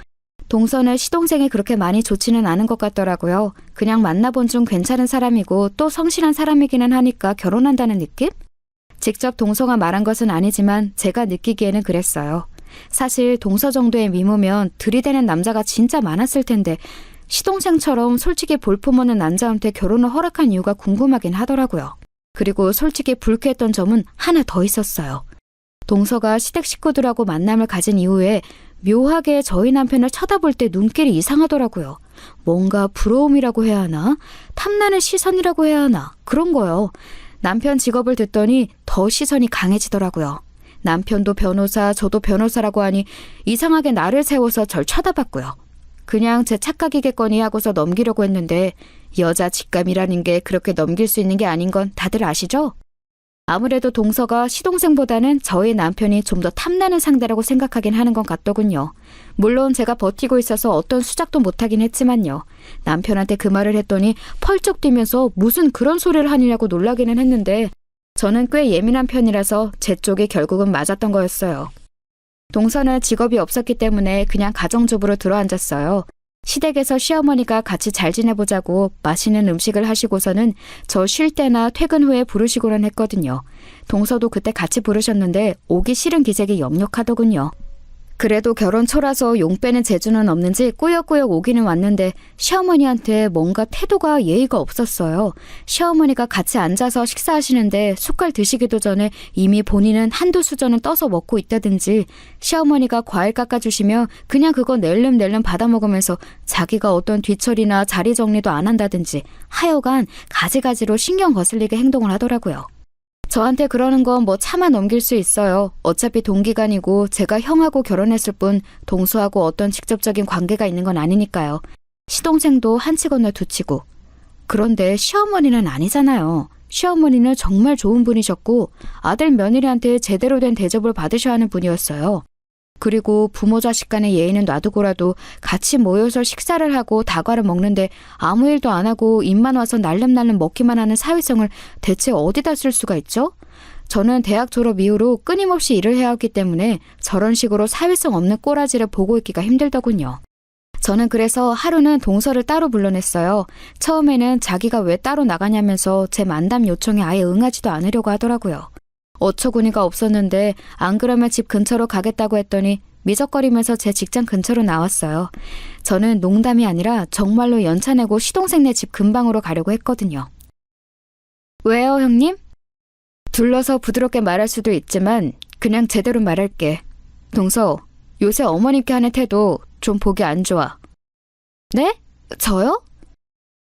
동서는 시동생이 그렇게 많이 좋지는 않은 것 같더라고요. 그냥 만나본 중 괜찮은 사람이고 또 성실한 사람이기는 하니까 결혼한다는 느낌? 직접 동서가 말한 것은 아니지만 제가 느끼기에는 그랬어요. 사실 동서 정도의 미모면 들이대는 남자가 진짜 많았을 텐데 시동생처럼 솔직히 볼품없는 남자한테 결혼을 허락한 이유가 궁금하긴 하더라고요. 그리고 솔직히 불쾌했던 점은 하나 더 있었어요. 동서가 시댁 식구들하고 만남을 가진 이후에 묘하게 저희 남편을 쳐다볼 때 눈길이 이상하더라고요. 뭔가 부러움이라고 해야 하나? 탐나는 시선이라고 해야 하나? 그런 거요. 남편 직업을 듣더니 더 시선이 강해지더라고요. 남편도 변호사, 저도 변호사라고 하니 이상하게 나를 세워서 절 쳐다봤고요. 그냥 제 착각이겠거니 하고서 넘기려고 했는데 여자 직감이라는 게 그렇게 넘길 수 있는 게 아닌 건 다들 아시죠? 아무래도 동서가 시동생보다는 저희 남편이 좀 더 탐나는 상대라고 생각하긴 하는 것 같더군요. 물론 제가 버티고 있어서 어떤 수작도 못하긴 했지만요. 남편한테 그 말을 했더니 펄쩍 뛰면서 무슨 그런 소리를 하느냐고 놀라기는 했는데 저는 꽤 예민한 편이라서 제 쪽이 결국은 맞았던 거였어요. 동서는 직업이 없었기 때문에 그냥 가정주부로 들어앉았어요. 시댁에서 시어머니가 같이 잘 지내보자고 맛있는 음식을 하시고서는 저 쉴 때나 퇴근 후에 부르시고는 했거든요. 동서도 그때 같이 부르셨는데 오기 싫은 기색이 역력하더군요. 그래도 결혼 초라서 용 빼는 재주는 없는지 꾸역꾸역 오기는 왔는데 시어머니한테 뭔가 태도가 예의가 없었어요. 시어머니가 같이 앉아서 식사하시는데 숟갈 드시기도 전에 이미 본인은 한두 수저는 떠서 먹고 있다든지 시어머니가 과일 깎아주시면 그냥 그거 낼름낼름 받아먹으면서 자기가 어떤 뒤처리나 자리 정리도 안 한다든지 하여간 가지가지로 신경 거슬리게 행동을 하더라고요. 저한테 그러는 건 뭐 참아 넘길 수 있어요. 어차피 동기간이고 제가 형하고 결혼했을 뿐 동서하고 어떤 직접적인 관계가 있는 건 아니니까요. 시동생도 한 치 건너 두 치고. 그런데 시어머니는 아니잖아요. 시어머니는 정말 좋은 분이셨고 아들 며느리한테 제대로 된 대접을 받으셔야 하는 분이었어요. 그리고 부모 자식 간의 예의는 놔두고라도 같이 모여서 식사를 하고 다과를 먹는데 아무 일도 안 하고 입만 와서 날름날름 먹기만 하는 사회성을 대체 어디다 쓸 수가 있죠? 저는 대학 졸업 이후로 끊임없이 일을 해왔기 때문에 저런 식으로 사회성 없는 꼬라지를 보고 있기가 힘들더군요. 저는 그래서 하루는 동서를 따로 불러냈어요. 처음에는 자기가 왜 따로 나가냐면서 제 만담 요청에 아예 응하지도 않으려고 하더라고요. 어처구니가 없었는데 안 그러면 집 근처로 가겠다고 했더니 미적거리면서 제 직장 근처로 나왔어요. 저는 농담이 아니라 정말로 연차 내고 시동생네 집 근방으로 가려고 했거든요. 왜요, 형님? 둘러서 부드럽게 말할 수도 있지만 그냥 제대로 말할게. 동서, 요새 어머님께 하는 태도 좀 보기 안 좋아. 네? 저요?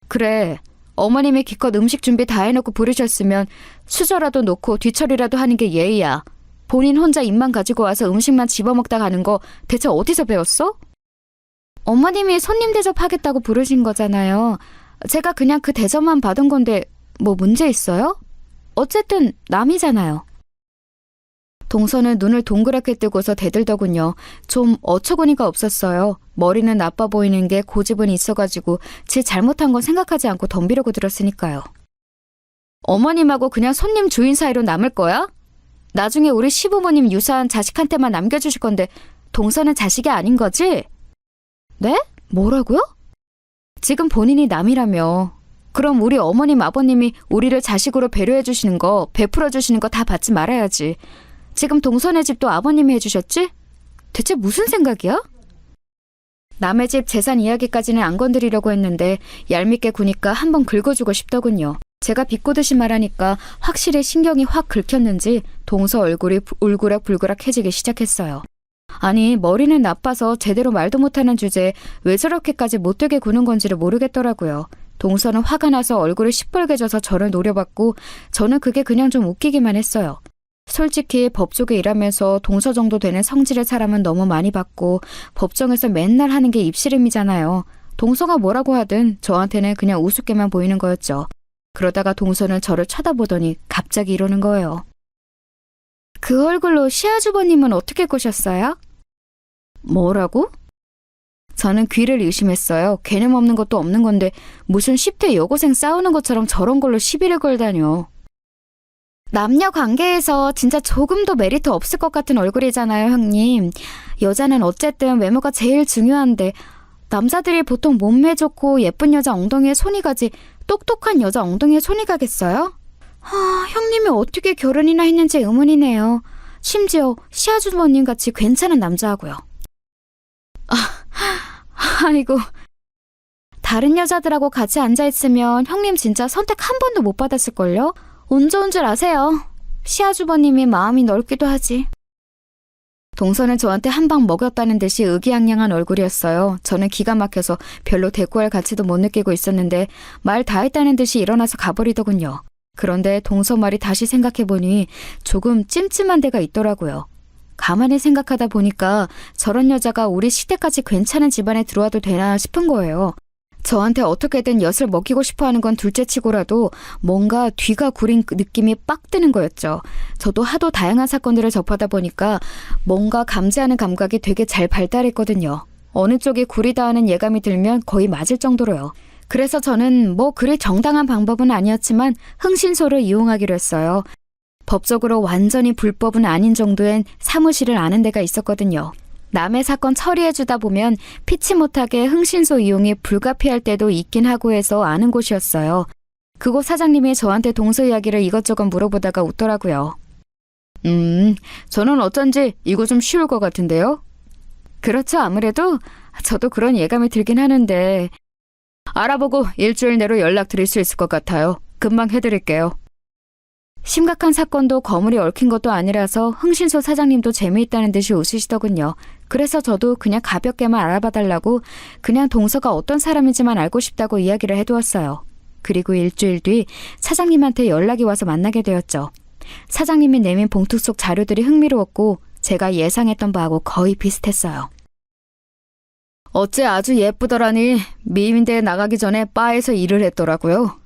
그래. 어머님이 기껏 음식 준비 다 해놓고 부르셨으면 수저라도 놓고 뒤처리라도 하는 게 예의야. 본인 혼자 입만 가지고 와서 음식만 집어먹다 가는 거 대체 어디서 배웠어? 어머님이 손님 대접하겠다고 부르신 거잖아요. 제가 그냥 그 대접만 받은 건데 뭐 문제 있어요? 어쨌든 남이잖아요. 동서는 눈을 동그랗게 뜨고서 대들더군요. 좀 어처구니가 없었어요. 머리는 나빠 보이는 게 고집은 있어가지고 제 잘못한 건 생각하지 않고 덤비려고 들었으니까요. 어머님하고 그냥 손님 주인 사이로 남을 거야? 나중에 우리 시부모님 유산 자식한테만 남겨주실 건데 동서는 자식이 아닌 거지? 네? 뭐라고요? 지금 본인이 남이라며. 그럼 우리 어머님 아버님이 우리를 자식으로 배려해 주시는 거, 베풀어 주시는 거 다 받지 말아야지. 지금 동서네 집도 아버님이 해주셨지? 대체 무슨 생각이야? 남의 집 재산 이야기까지는 안 건드리려고 했는데 얄밉게 구니까 한번 긁어주고 싶더군요. 제가 비꼬듯이 말하니까 확실히 신경이 확 긁혔는지 동서 얼굴이 울그락불그락해지기 시작했어요. 아니, 머리는 나빠서 제대로 말도 못하는 주제에 왜 저렇게까지 못되게 구는 건지를 모르겠더라고요. 동서는 화가 나서 얼굴이 시뻘개져서 저를 노려봤고 저는 그게 그냥 좀 웃기기만 했어요. 솔직히 법조계 일하면서 동서 정도 되는 성질의 사람은 너무 많이 봤고 법정에서 맨날 하는 게 입씨름이잖아요. 동서가 뭐라고 하든 저한테는 그냥 우습게만 보이는 거였죠. 그러다가 동서는 저를 쳐다보더니 갑자기 이러는 거예요. 그 얼굴로 시아주버님은 어떻게 꼬셨어요? 뭐라고? 저는 귀를 의심했어요. 개념 없는 것도 없는 건데 무슨 10대 여고생 싸우는 것처럼 저런 걸로 시비를 걸다뇨. 남녀 관계에서 진짜 조금도 메리트 없을 것 같은 얼굴이잖아요, 형님. 여자는 어쨌든 외모가 제일 중요한데 남자들이 보통 몸매 좋고 예쁜 여자 엉덩이에 손이 가지 똑똑한 여자 엉덩이에 손이 가겠어요? 형님이 어떻게 결혼이나 했는지 의문이네요. 심지어 시아주머님 같이 괜찮은 남자하고요. 아이고. 다른 여자들하고 같이 앉아있으면 형님 진짜 선택 한 번도 못 받았을걸요? 운 좋은 줄 아세요. 시아주버님이 마음이 넓기도 하지. 동서는 저한테 한 방 먹였다는 듯이 의기양양한 얼굴이었어요. 저는 기가 막혀서 별로 대꾸할 가치도 못 느끼고 있었는데 말 다 했다는 듯이 일어나서 가버리더군요. 그런데 동서 말이 다시 생각해보니 조금 찜찜한 데가 있더라고요. 가만히 생각하다 보니까 저런 여자가 우리 시대까지 괜찮은 집안에 들어와도 되나 싶은 거예요. 저한테 어떻게든 엿을 먹이고 싶어하는 건 둘째치고라도 뭔가 뒤가 구린 느낌이 빡 드는 거였죠. 저도 하도 다양한 사건들을 접하다 보니까 뭔가 감지하는 감각이 되게 잘 발달했거든요. 어느 쪽이 구리다 하는 예감이 들면 거의 맞을 정도로요. 그래서 저는 뭐 그리 정당한 방법은 아니었지만 흥신소를 이용하기로 했어요. 법적으로 완전히 불법은 아닌 정도엔 사무실을 아는 데가 있었거든요. 남의 사건 처리해주다 보면 피치 못하게 흥신소 이용이 불가피할 때도 있긴 하고 해서 아는 곳이었어요. 그곳 사장님이 저한테 동서 이야기를 이것저것 물어보다가 웃더라고요. 저는 어쩐지 이거 좀 쉬울 것 같은데요? 그렇죠, 아무래도. 저도 그런 예감이 들긴 하는데 알아보고 일주일 내로 연락드릴 수 있을 것 같아요. 금방 해드릴게요. 심각한 사건도 거물이 얽힌 것도 아니라서 흥신소 사장님도 재미있다는 듯이 웃으시더군요. 그래서 저도 그냥 가볍게만 알아봐달라고 그냥 동서가 어떤 사람인지만 알고 싶다고 이야기를 해두었어요. 그리고 일주일 뒤 사장님한테 연락이 와서 만나게 되었죠. 사장님이 내민 봉투 속 자료들이 흥미로웠고 제가 예상했던 바하고 거의 비슷했어요. 어째 아주 예쁘더라니 미인대에 나가기 전에 바에서 일을 했더라고요.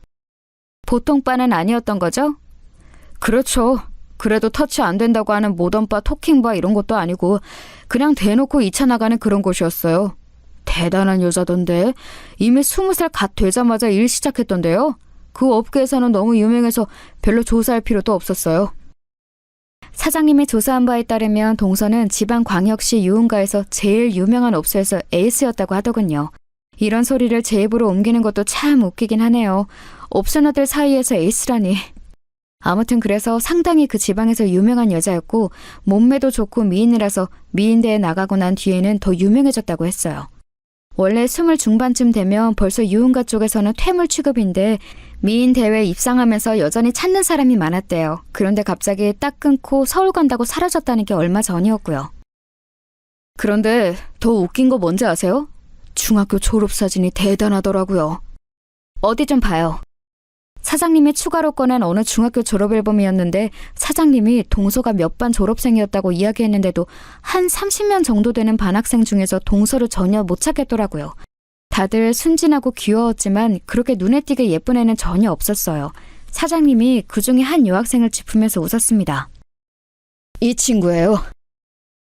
보통 바는 아니었던 거죠? 그렇죠. 그래도 터치 안 된다고 하는 모던바, 토킹바 이런 것도 아니고 그냥 대놓고 2차 나가는 그런 곳이었어요. 대단한 여자던데 이미 20살 갓 되자마자 일 시작했던데요. 그 업계에서는 너무 유명해서 별로 조사할 필요도 없었어요. 사장님이 조사한 바에 따르면 동서는 지방광역시 유흥가에서 제일 유명한 업소에서 에이스였다고 하더군요. 이런 소리를 제 입으로 옮기는 것도 참 웃기긴 하네요. 업소나들 사이에서 에이스라니. 아무튼 그래서 상당히 그 지방에서 유명한 여자였고 몸매도 좋고 미인이라서 미인대에 나가고 난 뒤에는 더 유명해졌다고 했어요. 원래 20 중반쯤 되면 벌써 유흥가 쪽에서는 퇴물 취급인데 미인 대회에 입상하면서 여전히 찾는 사람이 많았대요. 그런데 갑자기 딱 끊고 서울 간다고 사라졌다는 게 얼마 전이었고요. 그런데 더 웃긴 거 뭔지 아세요? 중학교 졸업사진이 대단하더라고요. 어디 좀 봐요. 사장님이 추가로 꺼낸 어느 중학교 졸업 앨범이었는데 사장님이 동서가 몇 반 졸업생이었다고 이야기했는데도 한 30명 정도 되는 반학생 중에서 동서를 전혀 못 찾겠더라고요. 다들 순진하고 귀여웠지만 그렇게 눈에 띄게 예쁜 애는 전혀 없었어요. 사장님이 그중에 한 여학생을 짚으면서 웃었습니다. 이 친구예요.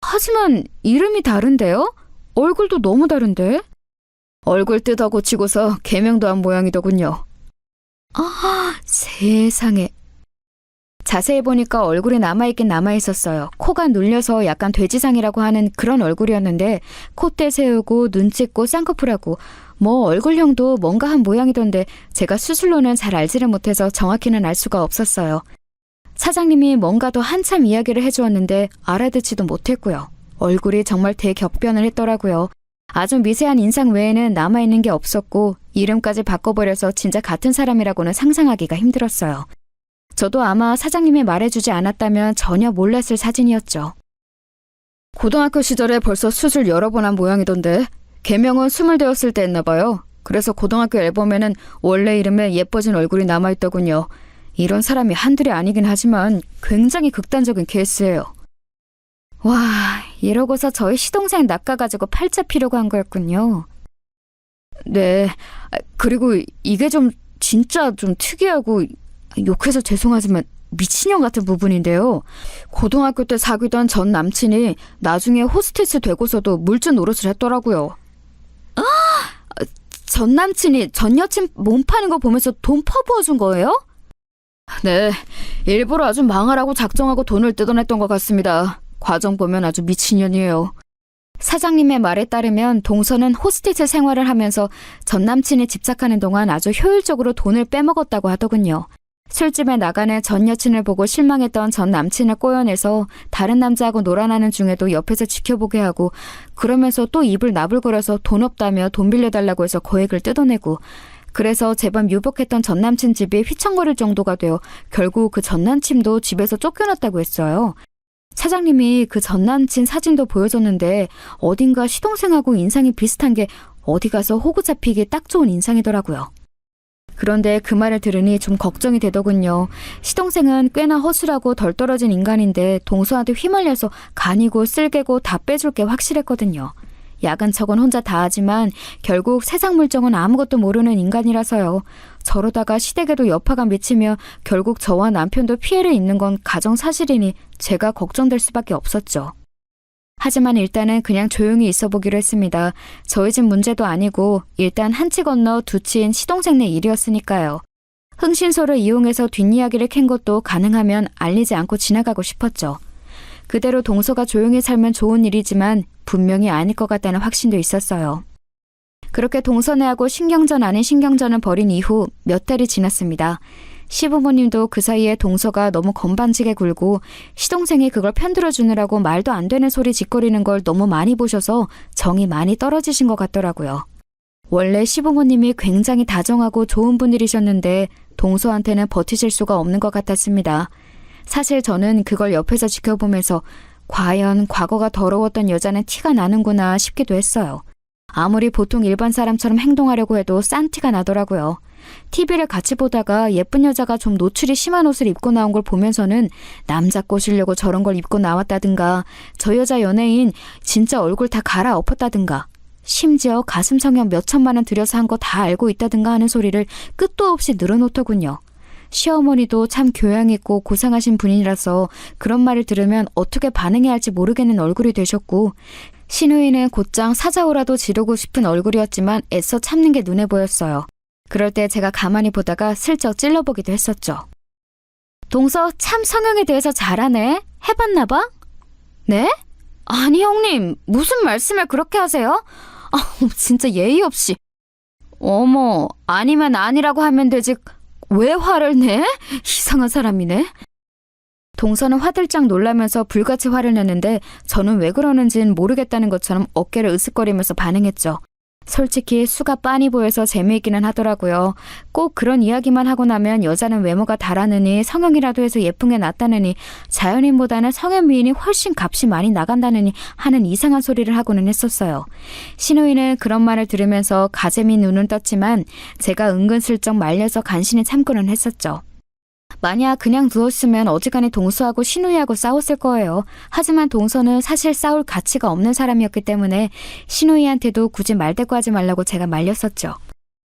하지만 이름이 다른데요? 얼굴도 너무 다른데? 얼굴 뜯어 고치고서 개명도 한 모양이더군요. 아, 세상에. 자세히 보니까 얼굴이 남아있긴 남아있었어요. 코가 눌려서 약간 돼지상이라고 하는 그런 얼굴이었는데 콧대 세우고 눈 찢고 쌍꺼풀하고 뭐 얼굴형도 뭔가 한 모양이던데 제가 수술로는 잘 알지를 못해서 정확히는 알 수가 없었어요. 사장님이 뭔가 더 한참 이야기를 해주었는데 알아듣지도 못했고요. 얼굴이 정말 대격변을 했더라고요. 아주 미세한 인상 외에는 남아있는 게 없었고 이름까지 바꿔버려서 진짜 같은 사람이라고는 상상하기가 힘들었어요. 저도 아마 사장님이 말해주지 않았다면 전혀 몰랐을 사진이었죠. 고등학교 시절에 벌써 수술 여러 번 한 모양이던데 개명은 20 되었을 때 했나 봐요. 그래서 고등학교 앨범에는 원래 이름에 예뻐진 얼굴이 남아있더군요. 이런 사람이 한둘이 아니긴 하지만 굉장히 극단적인 케이스예요. 와, 이러고서 저희 시동생 낚아가지고 팔자 피려고 한 거였군요. 네, 그리고 이게 진짜 좀 특이하고 욕해서 죄송하지만 미친년 같은 부분인데요. 고등학교 때 사귀던 전 남친이 나중에 호스티스 되고서도 물주 노릇을 했더라고요. 아, 전 남친이 전 여친 몸 파는 거 보면서 돈 퍼부어준 거예요? 네, 일부러 아주 망하라고 작정하고 돈을 뜯어냈던 것 같습니다. 과정 보면 아주 미친년이에요. 사장님의 말에 따르면 동서는 호스티스 생활을 하면서 전 남친이 집착하는 동안 아주 효율적으로 돈을 빼먹었다고 하더군요. 술집에 나가는 전 여친을 보고 실망했던 전 남친을 꼬여내서 다른 남자하고 놀아나는 중에도 옆에서 지켜보게 하고 그러면서 또 입을 나불거려서 돈 없다며 돈 빌려달라고 해서 거액을 뜯어내고 그래서 제법 유복했던 전 남친 집이 휘청거릴 정도가 되어 결국 그 전 남친도 집에서 쫓겨났다고 했어요. 사장님이 그 전 남친 사진도 보여줬는데 어딘가 시동생하고 인상이 비슷한 게 어디 가서 호구 잡히기 딱 좋은 인상이더라고요. 그런데 그 말을 들으니 좀 걱정이 되더군요. 시동생은 꽤나 허술하고 덜 떨어진 인간인데 동서한테 휘말려서 간이고 쓸개고 다 빼줄 게 확실했거든요. 야근 척은 혼자 다 하지만 결국 세상 물정은 아무것도 모르는 인간이라서요. 저러다가 시댁에도 여파가 미치며 결국 저와 남편도 피해를 입는 건 가정사실이니 제가 걱정될 수밖에 없었죠. 하지만 일단은 그냥 조용히 있어 보기로 했습니다. 저희 집 문제도 아니고 일단 한 치 건너 두 치인 시동생네 일이었으니까요. 흥신소를 이용해서 뒷이야기를 캔 것도 가능하면 알리지 않고 지나가고 싶었죠. 그대로 동서가 조용히 살면 좋은 일이지만 분명히 아닐 것 같다는 확신도 있었어요. 그렇게 동서네하고 신경전 아닌 신경전을 벌인 이후 몇 달이 지났습니다. 시부모님도 그 사이에 동서가 너무 건방지게 굴고 시동생이 그걸 편들어주느라고 말도 안 되는 소리 짓거리는 걸 너무 많이 보셔서 정이 많이 떨어지신 것 같더라고요. 원래 시부모님이 굉장히 다정하고 좋은 분들이셨는데 동서한테는 버티실 수가 없는 것 같았습니다. 사실 저는 그걸 옆에서 지켜보면서 과연 과거가 더러웠던 여자는 티가 나는구나 싶기도 했어요. 아무리 보통 일반 사람처럼 행동하려고 해도 싼 티가 나더라고요. TV를 같이 보다가 예쁜 여자가 좀 노출이 심한 옷을 입고 나온 걸 보면서는 남자 꼬시려고 저런 걸 입고 나왔다든가, 저 여자 연예인 진짜 얼굴 다 갈아엎었다든가, 심지어 가슴 성형 몇 천만 원 들여서 한 거 다 알고 있다든가 하는 소리를 끝도 없이 늘어놓더군요. 시어머니도 참 교양 있고 고상하신 분이라서 그런 말을 들으면 어떻게 반응해야 할지 모르겠는 얼굴이 되셨고, 신우이는 곧장 사자오라도 지르고 싶은 얼굴이었지만 애써 참는 게 눈에 보였어요. 그럴 때 제가 가만히 보다가 슬쩍 찔러보기도 했었죠. 동서 참 성형에 대해서 잘하네? 해봤나 봐? 네? 아니 형님, 무슨 말씀을 그렇게 하세요? 진짜 예의 없이. 어머, 아니면 아니라고 하면 되지. 왜 화를 내? 이상한 사람이네. 동서는 화들짝 놀라면서 불같이 화를 내는데 저는 왜 그러는진 모르겠다는 것처럼 어깨를 으쓱거리면서 반응했죠. 솔직히 수가 빤히 보여서 재미있기는 하더라고요. 꼭 그런 이야기만 하고 나면 여자는 외모가 다라느니 성형이라도 해서 예쁜 게 낫다느니 자연인보다는 성형 미인이 훨씬 값이 많이 나간다느니 하는 이상한 소리를 하고는 했었어요. 신우이는 그런 말을 들으면서 가재미 눈은 떴지만 제가 은근슬쩍 말려서 간신히 참고는 했었죠. 만약 그냥 두었으면 어지간히 동서하고 신우이하고 싸웠을 거예요. 하지만 동서는 사실 싸울 가치가 없는 사람이었기 때문에 신우이한테도 굳이 말대꾸하지 말라고 제가 말렸었죠.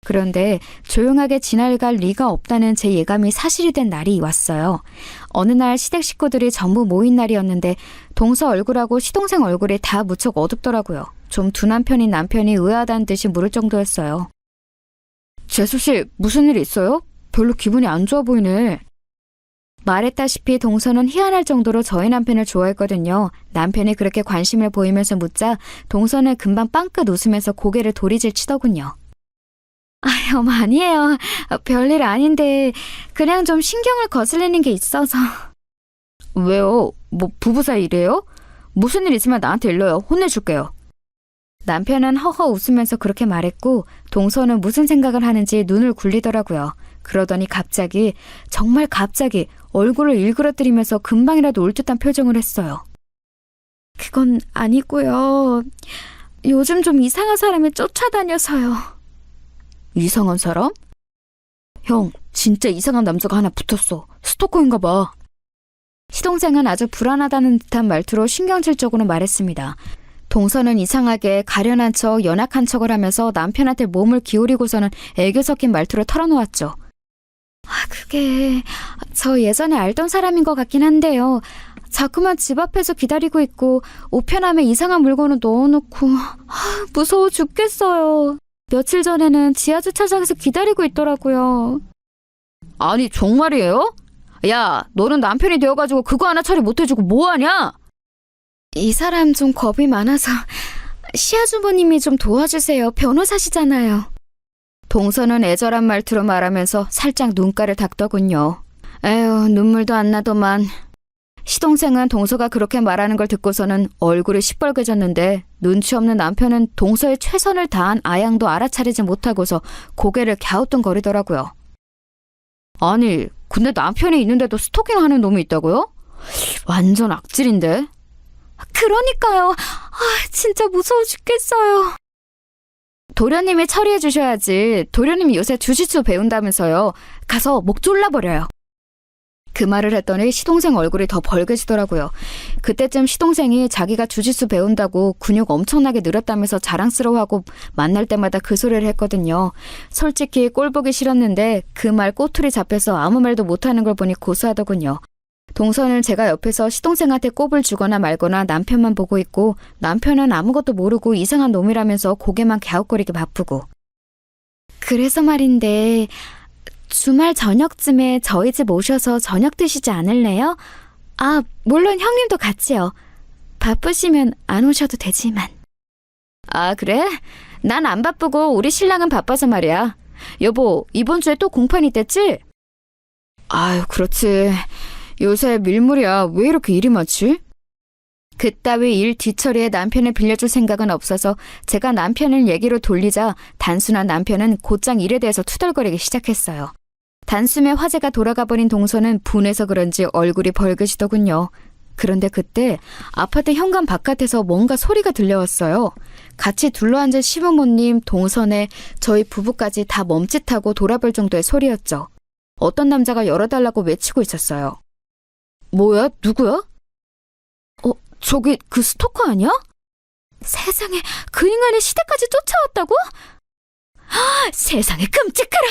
그런데 조용하게 지나갈 리가 없다는 제 예감이 사실이 된 날이 왔어요. 어느 날 시댁 식구들이 전부 모인 날이었는데 동서 얼굴하고 시동생 얼굴이 다 무척 어둡더라고요. 좀 둔한 편인 남편이 의아하다는 듯이 물을 정도였어요. 재수씨, 무슨 일 있어요? 별로 기분이 안 좋아 보이네. 말했다시피 동서는 희한할 정도로 저희 남편을 좋아했거든요. 남편이 그렇게 관심을 보이면서 묻자 동서는 금방 빵긋 웃으면서 고개를 도리질 치더군요. 아유, 아니에요. 별일 아닌데 그냥 좀 신경을 거슬리는 게 있어서. 왜요? 뭐 부부 사이 이래요? 무슨 일 있으면 나한테 일러요. 혼내줄게요. 남편은 허허 웃으면서 그렇게 말했고 동서는 무슨 생각을 하는지 눈을 굴리더라고요. 그러더니 갑자기, 정말 갑자기 얼굴을 일그러뜨리면서 금방이라도 울 듯한 표정을 했어요. 그건 아니고요. 요즘 좀 이상한 사람이 쫓아다녀서요. 이상한 사람? 형, 진짜 이상한 남자가 하나 붙었어. 스토커인가 봐. 시동생은 아주 불안하다는 듯한 말투로 신경질적으로 말했습니다. 동서는 이상하게 가련한 척, 연약한 척을 하면서 남편한테 몸을 기울이고서는 애교 섞인 말투로 털어놓았죠. 그게 저 예전에 알던 사람인 것 같긴 한데요. 자꾸만 집 앞에서 기다리고 있고 우편함에 이상한 물건을 넣어놓고 무서워 죽겠어요. 며칠 전에는 지하주차장에서 기다리고 있더라고요. 아니 정말이에요? 야, 너는 남편이 되어가지고 그거 하나 처리 못해주고 뭐하냐? 이 사람 좀 겁이 많아서 시아주버님이 좀 도와주세요. 변호사시잖아요. 동서는 애절한 말투로 말하면서 살짝 눈가를 닦더군요. 에휴, 눈물도 안 나더만. 시동생은 동서가 그렇게 말하는 걸 듣고서는 얼굴이 시뻘개졌는데 눈치 없는 남편은 동서의 최선을 다한 아양도 알아차리지 못하고서 고개를 갸우뚱거리더라고요. 아니, 근데 남편이 있는데도 스토킹하는 놈이 있다고요? 완전 악질인데? 그러니까요. 진짜 무서워 죽겠어요. 도련님이 처리해 주셔야지. 도련님이 요새 주짓수 배운다면서요. 가서 목 졸라버려요. 그 말을 했더니 시동생 얼굴이 더 벌개지더라고요. 그때쯤 시동생이 자기가 주짓수 배운다고 근육 엄청나게 늘었다면서 자랑스러워하고 만날 때마다 그 소리를 했거든요. 솔직히 꼴 보기 싫었는데 그 말 꼬투리 잡혀서 아무 말도 못하는 걸 보니 고소하더군요. 동서는 제가 옆에서 시동생한테 꼽을 주거나 말거나 남편만 보고 있고 남편은 아무것도 모르고 이상한 놈이라면서 고개만 갸웃거리게 바쁘고. 그래서 말인데 주말 저녁쯤에 저희 집 오셔서 저녁 드시지 않을래요? 물론 형님도 같이요. 바쁘시면 안 오셔도 되지만. 그래? 난 안 바쁘고 우리 신랑은 바빠서 말이야. 여보, 이번 주에 또 공판 있댔지? 아유, 그렇지. 요새 밀물이야. 왜 이렇게 일이 많지? 그따위 일 뒤처리에 남편을 빌려줄 생각은 없어서 제가 남편을 얘기로 돌리자 단순한 남편은 곧장 일에 대해서 투덜거리기 시작했어요. 단숨에 화제가 돌아가 버린 동서는 분해서 그런지 얼굴이 벌개지더군요. 그런데 그때 아파트 현관 바깥에서 뭔가 소리가 들려왔어요. 같이 둘러앉은 시부모님, 동선에 저희 부부까지 다 멈칫하고 돌아볼 정도의 소리였죠. 어떤 남자가 열어달라고 외치고 있었어요. 뭐야? 누구야? 저기 그 스토커 아니야? 세상에, 그 인간이 시댁까지 쫓아왔다고? 세상에 끔찍하라!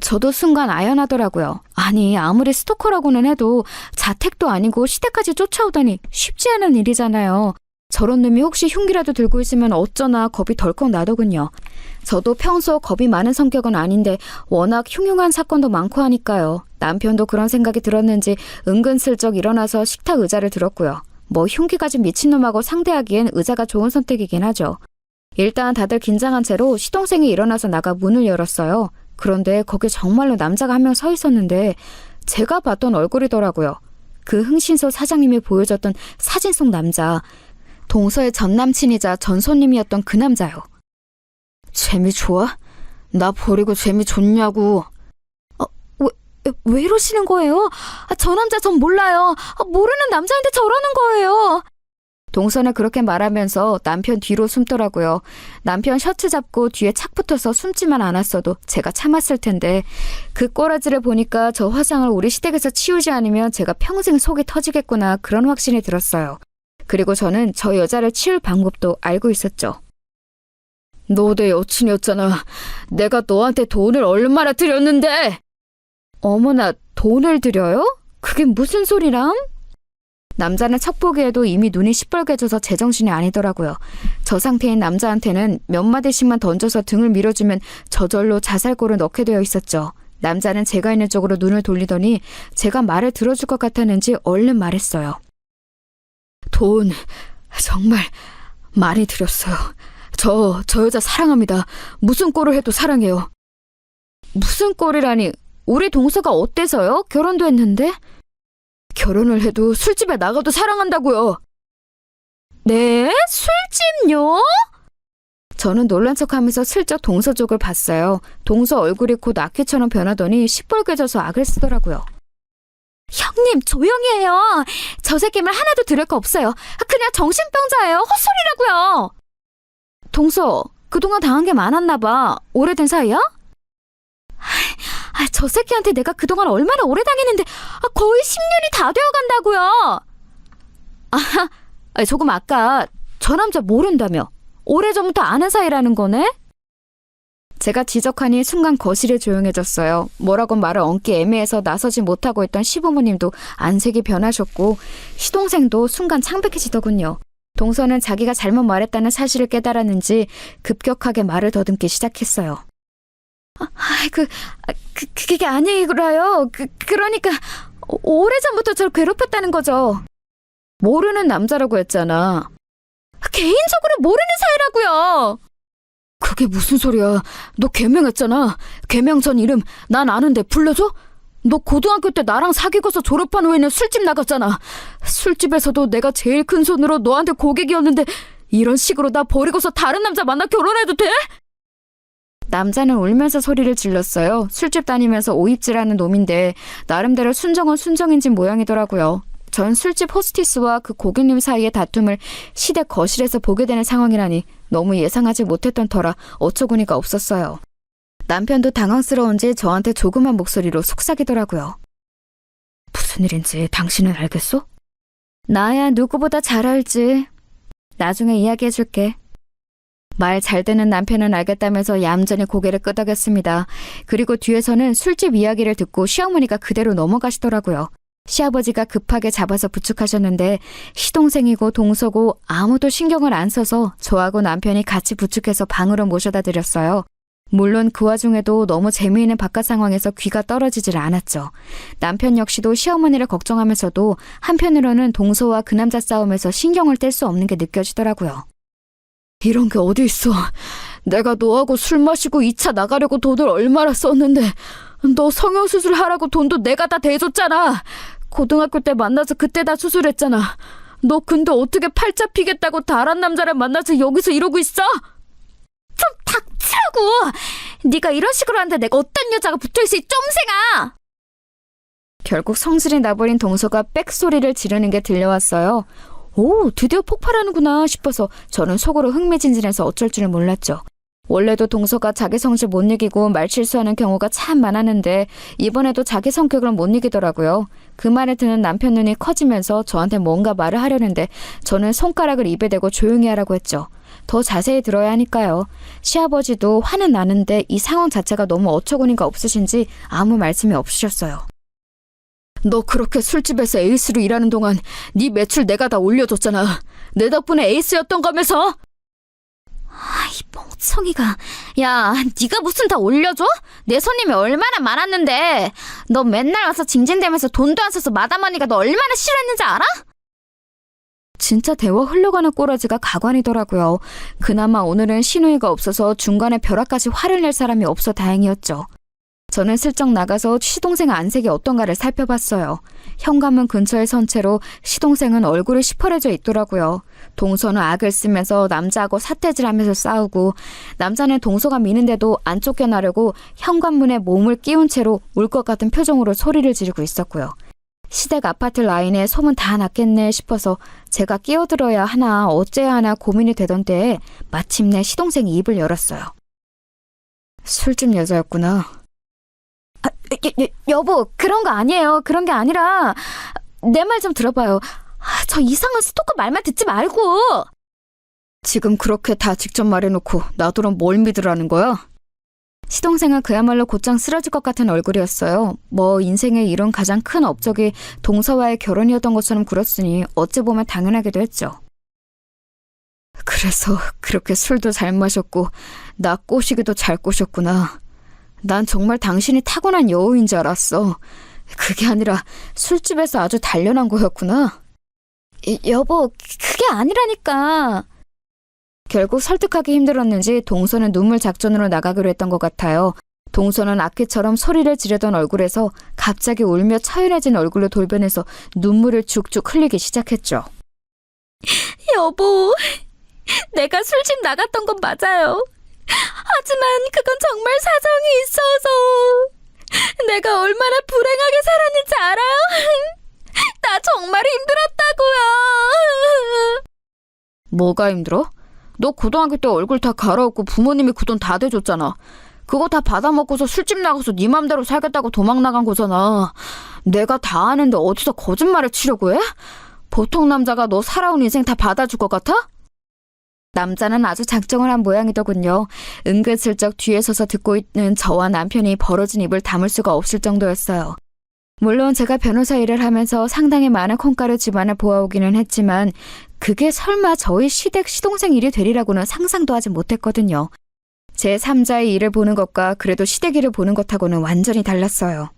저도 순간 아연하더라고요. 아니, 아무리 스토커라고는 해도 자택도 아니고 시댁까지 쫓아오다니 쉽지 않은 일이잖아요. 저런 놈이 혹시 흉기라도 들고 있으면 어쩌나 겁이 덜컥 나더군요. 저도 평소 겁이 많은 성격은 아닌데 워낙 흉흉한 사건도 많고 하니까요. 남편도 그런 생각이 들었는지 은근슬쩍 일어나서 식탁 의자를 들었고요. 뭐 흉기 가진 미친놈하고 상대하기엔 의자가 좋은 선택이긴 하죠. 일단 다들 긴장한 채로 시동생이 일어나서 나가 문을 열었어요. 그런데 거기 정말로 남자가 한 명 서 있었는데 제가 봤던 얼굴이더라고요. 그 흥신소 사장님이 보여줬던 사진 속 남자, 동서의 전 남친이자 전 손님이었던 그 남자요. 재미 좋아? 나 버리고 재미 좋냐고. 왜 이러시는 거예요? 저 남자 전 몰라요. 모르는 남자인데 저러는 거예요. 동선은 그렇게 말하면서 남편 뒤로 숨더라고요. 남편 셔츠 잡고 뒤에 착 붙어서 숨지만 않았어도 제가 참았을 텐데 그 꼬라지를 보니까 저 화상을 우리 시댁에서 치우지 않으면 제가 평생 속이 터지겠구나 그런 확신이 들었어요. 그리고 저는 저 여자를 치울 방법도 알고 있었죠. 너 내 여친이었잖아. 내가 너한테 돈을 얼마나 드렸는데. 어머나, 돈을 드려요? 그게 무슨 소리람? 남자는 척 보기에도 이미 눈이 시뻘개져서 제정신이 아니더라고요. 저 상태인 남자한테는 몇 마디씩만 던져서 등을 밀어주면 저절로 자살골을 넣게 되어 있었죠. 남자는 제가 있는 쪽으로 눈을 돌리더니 제가 말을 들어줄 것 같았는지 얼른 말했어요. 돈 정말 많이 드렸어요. 저 여자 사랑합니다. 무슨 꼴을 해도 사랑해요. 무슨 꼴이라니? 우리 동서가 어때서요? 결혼도 했는데? 결혼을 해도 술집에 나가도 사랑한다고요. 네? 술집요? 저는 놀란 척하면서 슬쩍 동서 쪽을 봤어요. 동서 얼굴이 곧 악귀처럼 변하더니 시뻘개져서 악을 쓰더라고요. 형님, 조용히 해요. 저 새끼 말 하나도 들을 거 없어요. 그냥 정신병자예요. 헛소리라고요. 동서, 그동안 당한 게 많았나 봐. 오래된 사이야? 저 새끼한테 내가 그동안 얼마나 오래 당했는데 거의 10년이 다 되어간다고요. 조금 아까 저 남자 모른다며. 오래전부터 아는 사이라는 거네? 제가 지적하니 순간 거실이 조용해졌어요. 뭐라고 말을 얹기 애매해서 나서지 못하고 있던 시부모님도 안색이 변하셨고 시동생도 순간 창백해지더군요. 동서는 자기가 잘못 말했다는 사실을 깨달았는지 급격하게 말을 더듬기 시작했어요. 그게 아니라요. 그러니까 오래전부터 저를 괴롭혔다는 거죠. 모르는 남자라고 했잖아. 개인적으로 모르는 사이라고요. 그게 무슨 소리야. 너 개명했잖아. 개명 전 이름 난 아는데 불러줘? 너 고등학교 때 나랑 사귀고서 졸업한 후에는 술집 나갔잖아. 술집에서도 내가 제일 큰 손으로 너한테 고객이었는데 이런 식으로 나 버리고서 다른 남자 만나 결혼해도 돼? 남자는 울면서 소리를 질렀어요. 술집 다니면서 오입질하는 놈인데 나름대로 순정은 순정인진 모양이더라고요. 전 술집 호스티스와 그 고객님 사이의 다툼을 시댁 거실에서 보게 되는 상황이라니 너무 예상하지 못했던 터라 어처구니가 없었어요. 남편도 당황스러운지 저한테 조그만 목소리로 속삭이더라고요. 무슨 일인지 당신은 알겠어? 나야 누구보다 잘 알지. 나중에 이야기해줄게. 말 잘 듣는 남편은 알겠다면서 얌전히 고개를 끄덕였습니다. 그리고 뒤에서는 술집 이야기를 듣고 시어머니가 그대로 넘어가시더라고요. 시아버지가 급하게 잡아서 부축하셨는데 시동생이고 동서고 아무도 신경을 안 써서 저하고 남편이 같이 부축해서 방으로 모셔다 드렸어요. 물론 그 와중에도 너무 재미있는 바깥 상황에서 귀가 떨어지질 않았죠. 남편 역시도 시어머니를 걱정하면서도 한편으로는 동서와 그 남자 싸움에서 신경을 뗄 수 없는 게 느껴지더라고요. 이런 게 어디 있어. 내가 너하고 술 마시고 2차 나가려고 돈을 얼마나 썼는데 너 성형수술 하라고 돈도 내가 다 대줬잖아. 고등학교 때 만나서 그때 다 수술했잖아. 너 근데 어떻게 팔자 피겠다고 다른 남자를 만나서 여기서 이러고 있어? 좀 닥치라고. 네가 이런 식으로 하는데 내가 어떤 여자가 붙어있어 이 쫌생아. 결국 성질이 나버린 동서가 빽소리를 지르는 게 들려왔어요. 오, 드디어 폭발하는구나 싶어서 저는 속으로 흥미진진해서 어쩔 줄을 몰랐죠. 원래도 동서가 자기 성질 못 이기고 말실수하는 경우가 참 많았는데 이번에도 자기 성격을 못 이기더라고요. 그 말을 듣는 남편 눈이 커지면서 저한테 뭔가 말을 하려는데 저는 손가락을 입에 대고 조용히 하라고 했죠. 더 자세히 들어야 하니까요. 시아버지도 화는 나는데 이 상황 자체가 너무 어처구니가 없으신지 아무 말씀이 없으셨어요. 너 그렇게 술집에서 에이스로 일하는 동안 네 매출 내가 다 올려줬잖아. 내 덕분에 에이스였던 거면서. 이 멍청이가. 야, 네가 무슨 다 올려줘? 내 손님이 얼마나 많았는데. 너 맨날 와서 징징대면서 돈도 안 써서 마담언니가 너 얼마나 싫어했는지 알아? 진짜 대화 흘러가는 꼬라지가 가관이더라고요. 그나마 오늘은 신우이가 없어서 중간에 벼락까지 화를 낼 사람이 없어 다행이었죠. 저는 슬쩍 나가서 시동생 안색이 어떤가를 살펴봤어요. 현관문 근처에 선 채로 시동생은 얼굴이 시퍼래져 있더라고요. 동서는 악을 쓰면서 남자하고 삿대질하면서 싸우고 남자는 동서가 미는데도 안 쫓겨나려고 현관문에 몸을 끼운 채로 울 것 같은 표정으로 소리를 지르고 있었고요. 시댁 아파트 라인에 소문 다 났겠네 싶어서 제가 끼어들어야 하나 어째야 하나 고민이 되던 때에 마침내 시동생이 입을 열었어요. 술집 여자였구나. 여보, 그런 거 아니에요. 그런 게 아니라 내 말 좀 들어봐요. 저 이상한 스토커 말만 듣지 말고. 지금 그렇게 다 직접 말해놓고 나더러 뭘 믿으라는 거야? 시동생은 그야말로 곧장 쓰러질 것 같은 얼굴이었어요. 뭐 인생에 이룬 가장 큰 업적이 동서와의 결혼이었던 것처럼 굴었으니 어찌 보면 당연하기도 했죠. 그래서 그렇게 술도 잘 마셨고 나 꼬시기도 잘 꼬셨구나. 난 정말 당신이 타고난 여우인 줄 알았어. 그게 아니라 술집에서 아주 단련한 거였구나. 여보, 그게 아니라니까. 결국 설득하기 힘들었는지 동서는 눈물 작전으로 나가기로 했던 것 같아요. 동서는 아끼처럼 소리를 지르던 얼굴에서 갑자기 울며 처연해진 얼굴로 돌변해서 눈물을 죽죽 흘리기 시작했죠. 여보, 내가 술집 나갔던 건 맞아요. 하지만 그건 정말 사정이 있어서 내가 얼마나 불행하게 살았는지 알아요? 나 정말 힘들었다고요. 뭐가 힘들어? 너 고등학교 때 얼굴 다 갈아엎고 부모님이 그 돈 다 대줬잖아. 그거 다 받아먹고서 술집 나가서 네 맘대로 살겠다고 도망 나간 거잖아. 내가 다 아는데 어디서 거짓말을 치려고 해? 보통 남자가 너 살아온 인생 다 받아줄 것 같아? 남자는 아주 작정을 한 모양이더군요. 은근슬쩍 뒤에 서서 듣고 있는 저와 남편이 벌어진 입을 다물 수가 없을 정도였어요. 물론 제가 변호사 일을 하면서 상당히 많은 콩가루 집안을 보아오기는 했지만 그게 설마 저희 시댁 시동생 일이 되리라고는 상상도 하지 못했거든요. 제 3자의 일을 보는 것과 그래도 시댁 일을 보는 것하고는 완전히 달랐어요.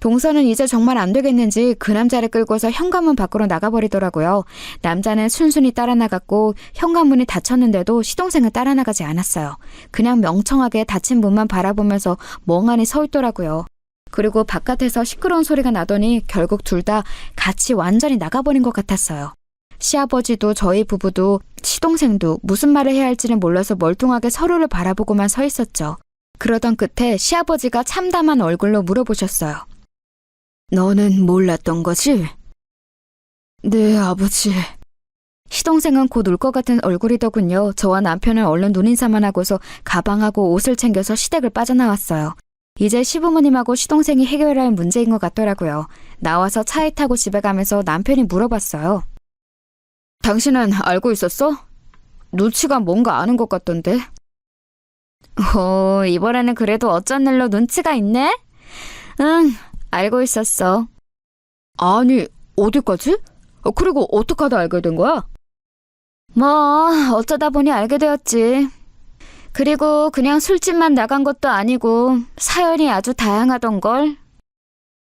동서는 이제 정말 안 되겠는지 그 남자를 끌고서 현관문 밖으로 나가버리더라고요. 남자는 순순히 따라 나갔고 현관문이 닫혔는데도 시동생은 따라 나가지 않았어요. 그냥 멍청하게 닫힌 문만 바라보면서 멍하니 서 있더라고요. 그리고 바깥에서 시끄러운 소리가 나더니 결국 둘 다 같이 완전히 나가버린 것 같았어요. 시아버지도 저희 부부도 시동생도 무슨 말을 해야 할지는 몰라서 멀뚱하게 서로를 바라보고만 서 있었죠. 그러던 끝에 시아버지가 참담한 얼굴로 물어보셨어요. 너는 몰랐던 거지? 네, 아버지. 시동생은 곧 울 것 같은 얼굴이더군요. 저와 남편은 얼른 눈인사만 하고서 가방하고 옷을 챙겨서 시댁을 빠져나왔어요. 이제 시부모님하고 시동생이 해결할 문제인 것 같더라고요. 나와서 차에 타고 집에 가면서 남편이 물어봤어요. 당신은 알고 있었어? 눈치가 뭔가 아는 것 같던데. 이번에는 그래도 어쩐 일로 눈치가 있네? 응, 알고 있었어. 아니, 어디까지? 그리고 어떻게 하다 알게 된 거야? 뭐, 어쩌다 보니 알게 되었지. 그리고 그냥 술집만 나간 것도 아니고 사연이 아주 다양하던걸.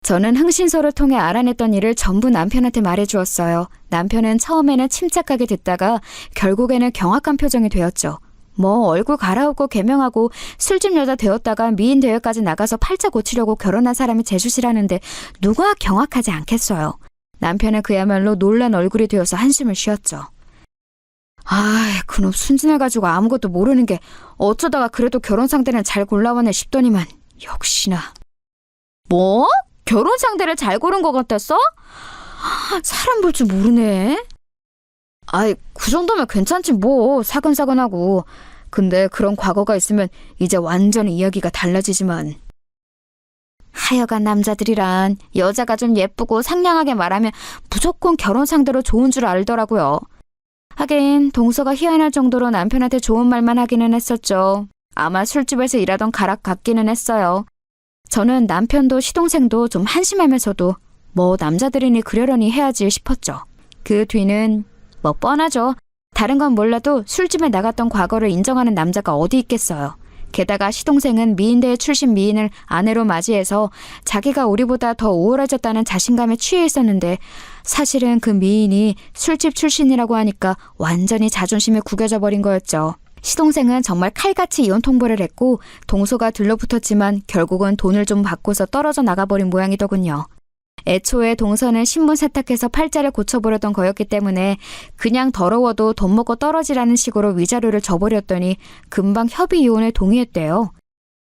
저는 흥신소를 통해 알아냈던 일을 전부 남편한테 말해주었어요. 남편은 처음에는 침착하게 듣다가 결국에는 경악한 표정이 되었죠. 뭐 얼굴 갈아엎고 개명하고 술집 여자 되었다가 미인 대회까지 나가서 팔자 고치려고 결혼한 사람이 제주시라는데 누가 경악하지 않겠어요. 남편은 그야말로 놀란 얼굴이 되어서 한숨을 쉬었죠. 그놈 순진해가지고 아무것도 모르는 게 어쩌다가 그래도 결혼 상대는 잘 골라왔네 싶더니만 역시나. 뭐? 결혼 상대를 잘 고른 것 같았어? 사람 볼 줄 모르네. 아이, 그 정도면 괜찮지 뭐. 사근사근하고. 근데 그런 과거가 있으면 이제 완전히 이야기가 달라지지만. 하여간 남자들이란 여자가 좀 예쁘고 상냥하게 말하면 무조건 결혼 상대로 좋은 줄 알더라고요. 하긴 동서가 희한할 정도로 남편한테 좋은 말만 하기는 했었죠. 아마 술집에서 일하던 가락 같기는 했어요. 저는 남편도 시동생도 좀 한심하면서도 뭐 남자들이니 그러려니 해야지 싶었죠. 그 뒤는 뭐 뻔하죠. 다른 건 몰라도 술집에 나갔던 과거를 인정하는 남자가 어디 있겠어요. 게다가 시동생은 미인대에 출신 미인을 아내로 맞이해서 자기가 우리보다 더 우월해졌다는 자신감에 취해 있었는데 사실은 그 미인이 술집 출신이라고 하니까 완전히 자존심이 구겨져 버린 거였죠. 시동생은 정말 칼같이 이혼 통보를 했고 동서가 들러붙었지만 결국은 돈을 좀 받고서 떨어져 나가버린 모양이더군요. 애초에 동서는 신문 세탁해서 팔자를 고쳐보려던 거였기 때문에 그냥 더러워도 돈 먹고 떨어지라는 식으로 위자료를 줘버렸더니 금방 협의 이혼에 동의했대요.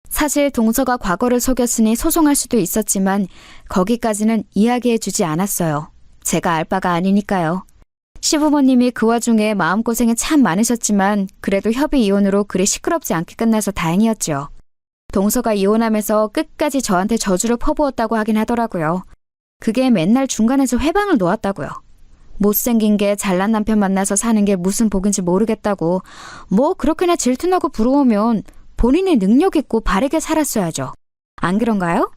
사실 동서가 과거를 속였으니 소송할 수도 있었지만 거기까지는 이야기해주지 않았어요. 제가 알 바가 아니니까요. 시부모님이 그 와중에 마음고생이 참 많으셨지만 그래도 협의 이혼으로 그리 시끄럽지 않게 끝나서 다행이었죠. 동서가 이혼하면서 끝까지 저한테 저주를 퍼부었다고 하긴 하더라고요. 그게 맨날 중간에서 회방을 놓았다고요. 못생긴 게 잘난 남편 만나서 사는 게 무슨 복인지 모르겠다고. 뭐 그렇게나 질투나고 부러우면 본인이 능력 있고 바르게 살았어야죠. 안 그런가요?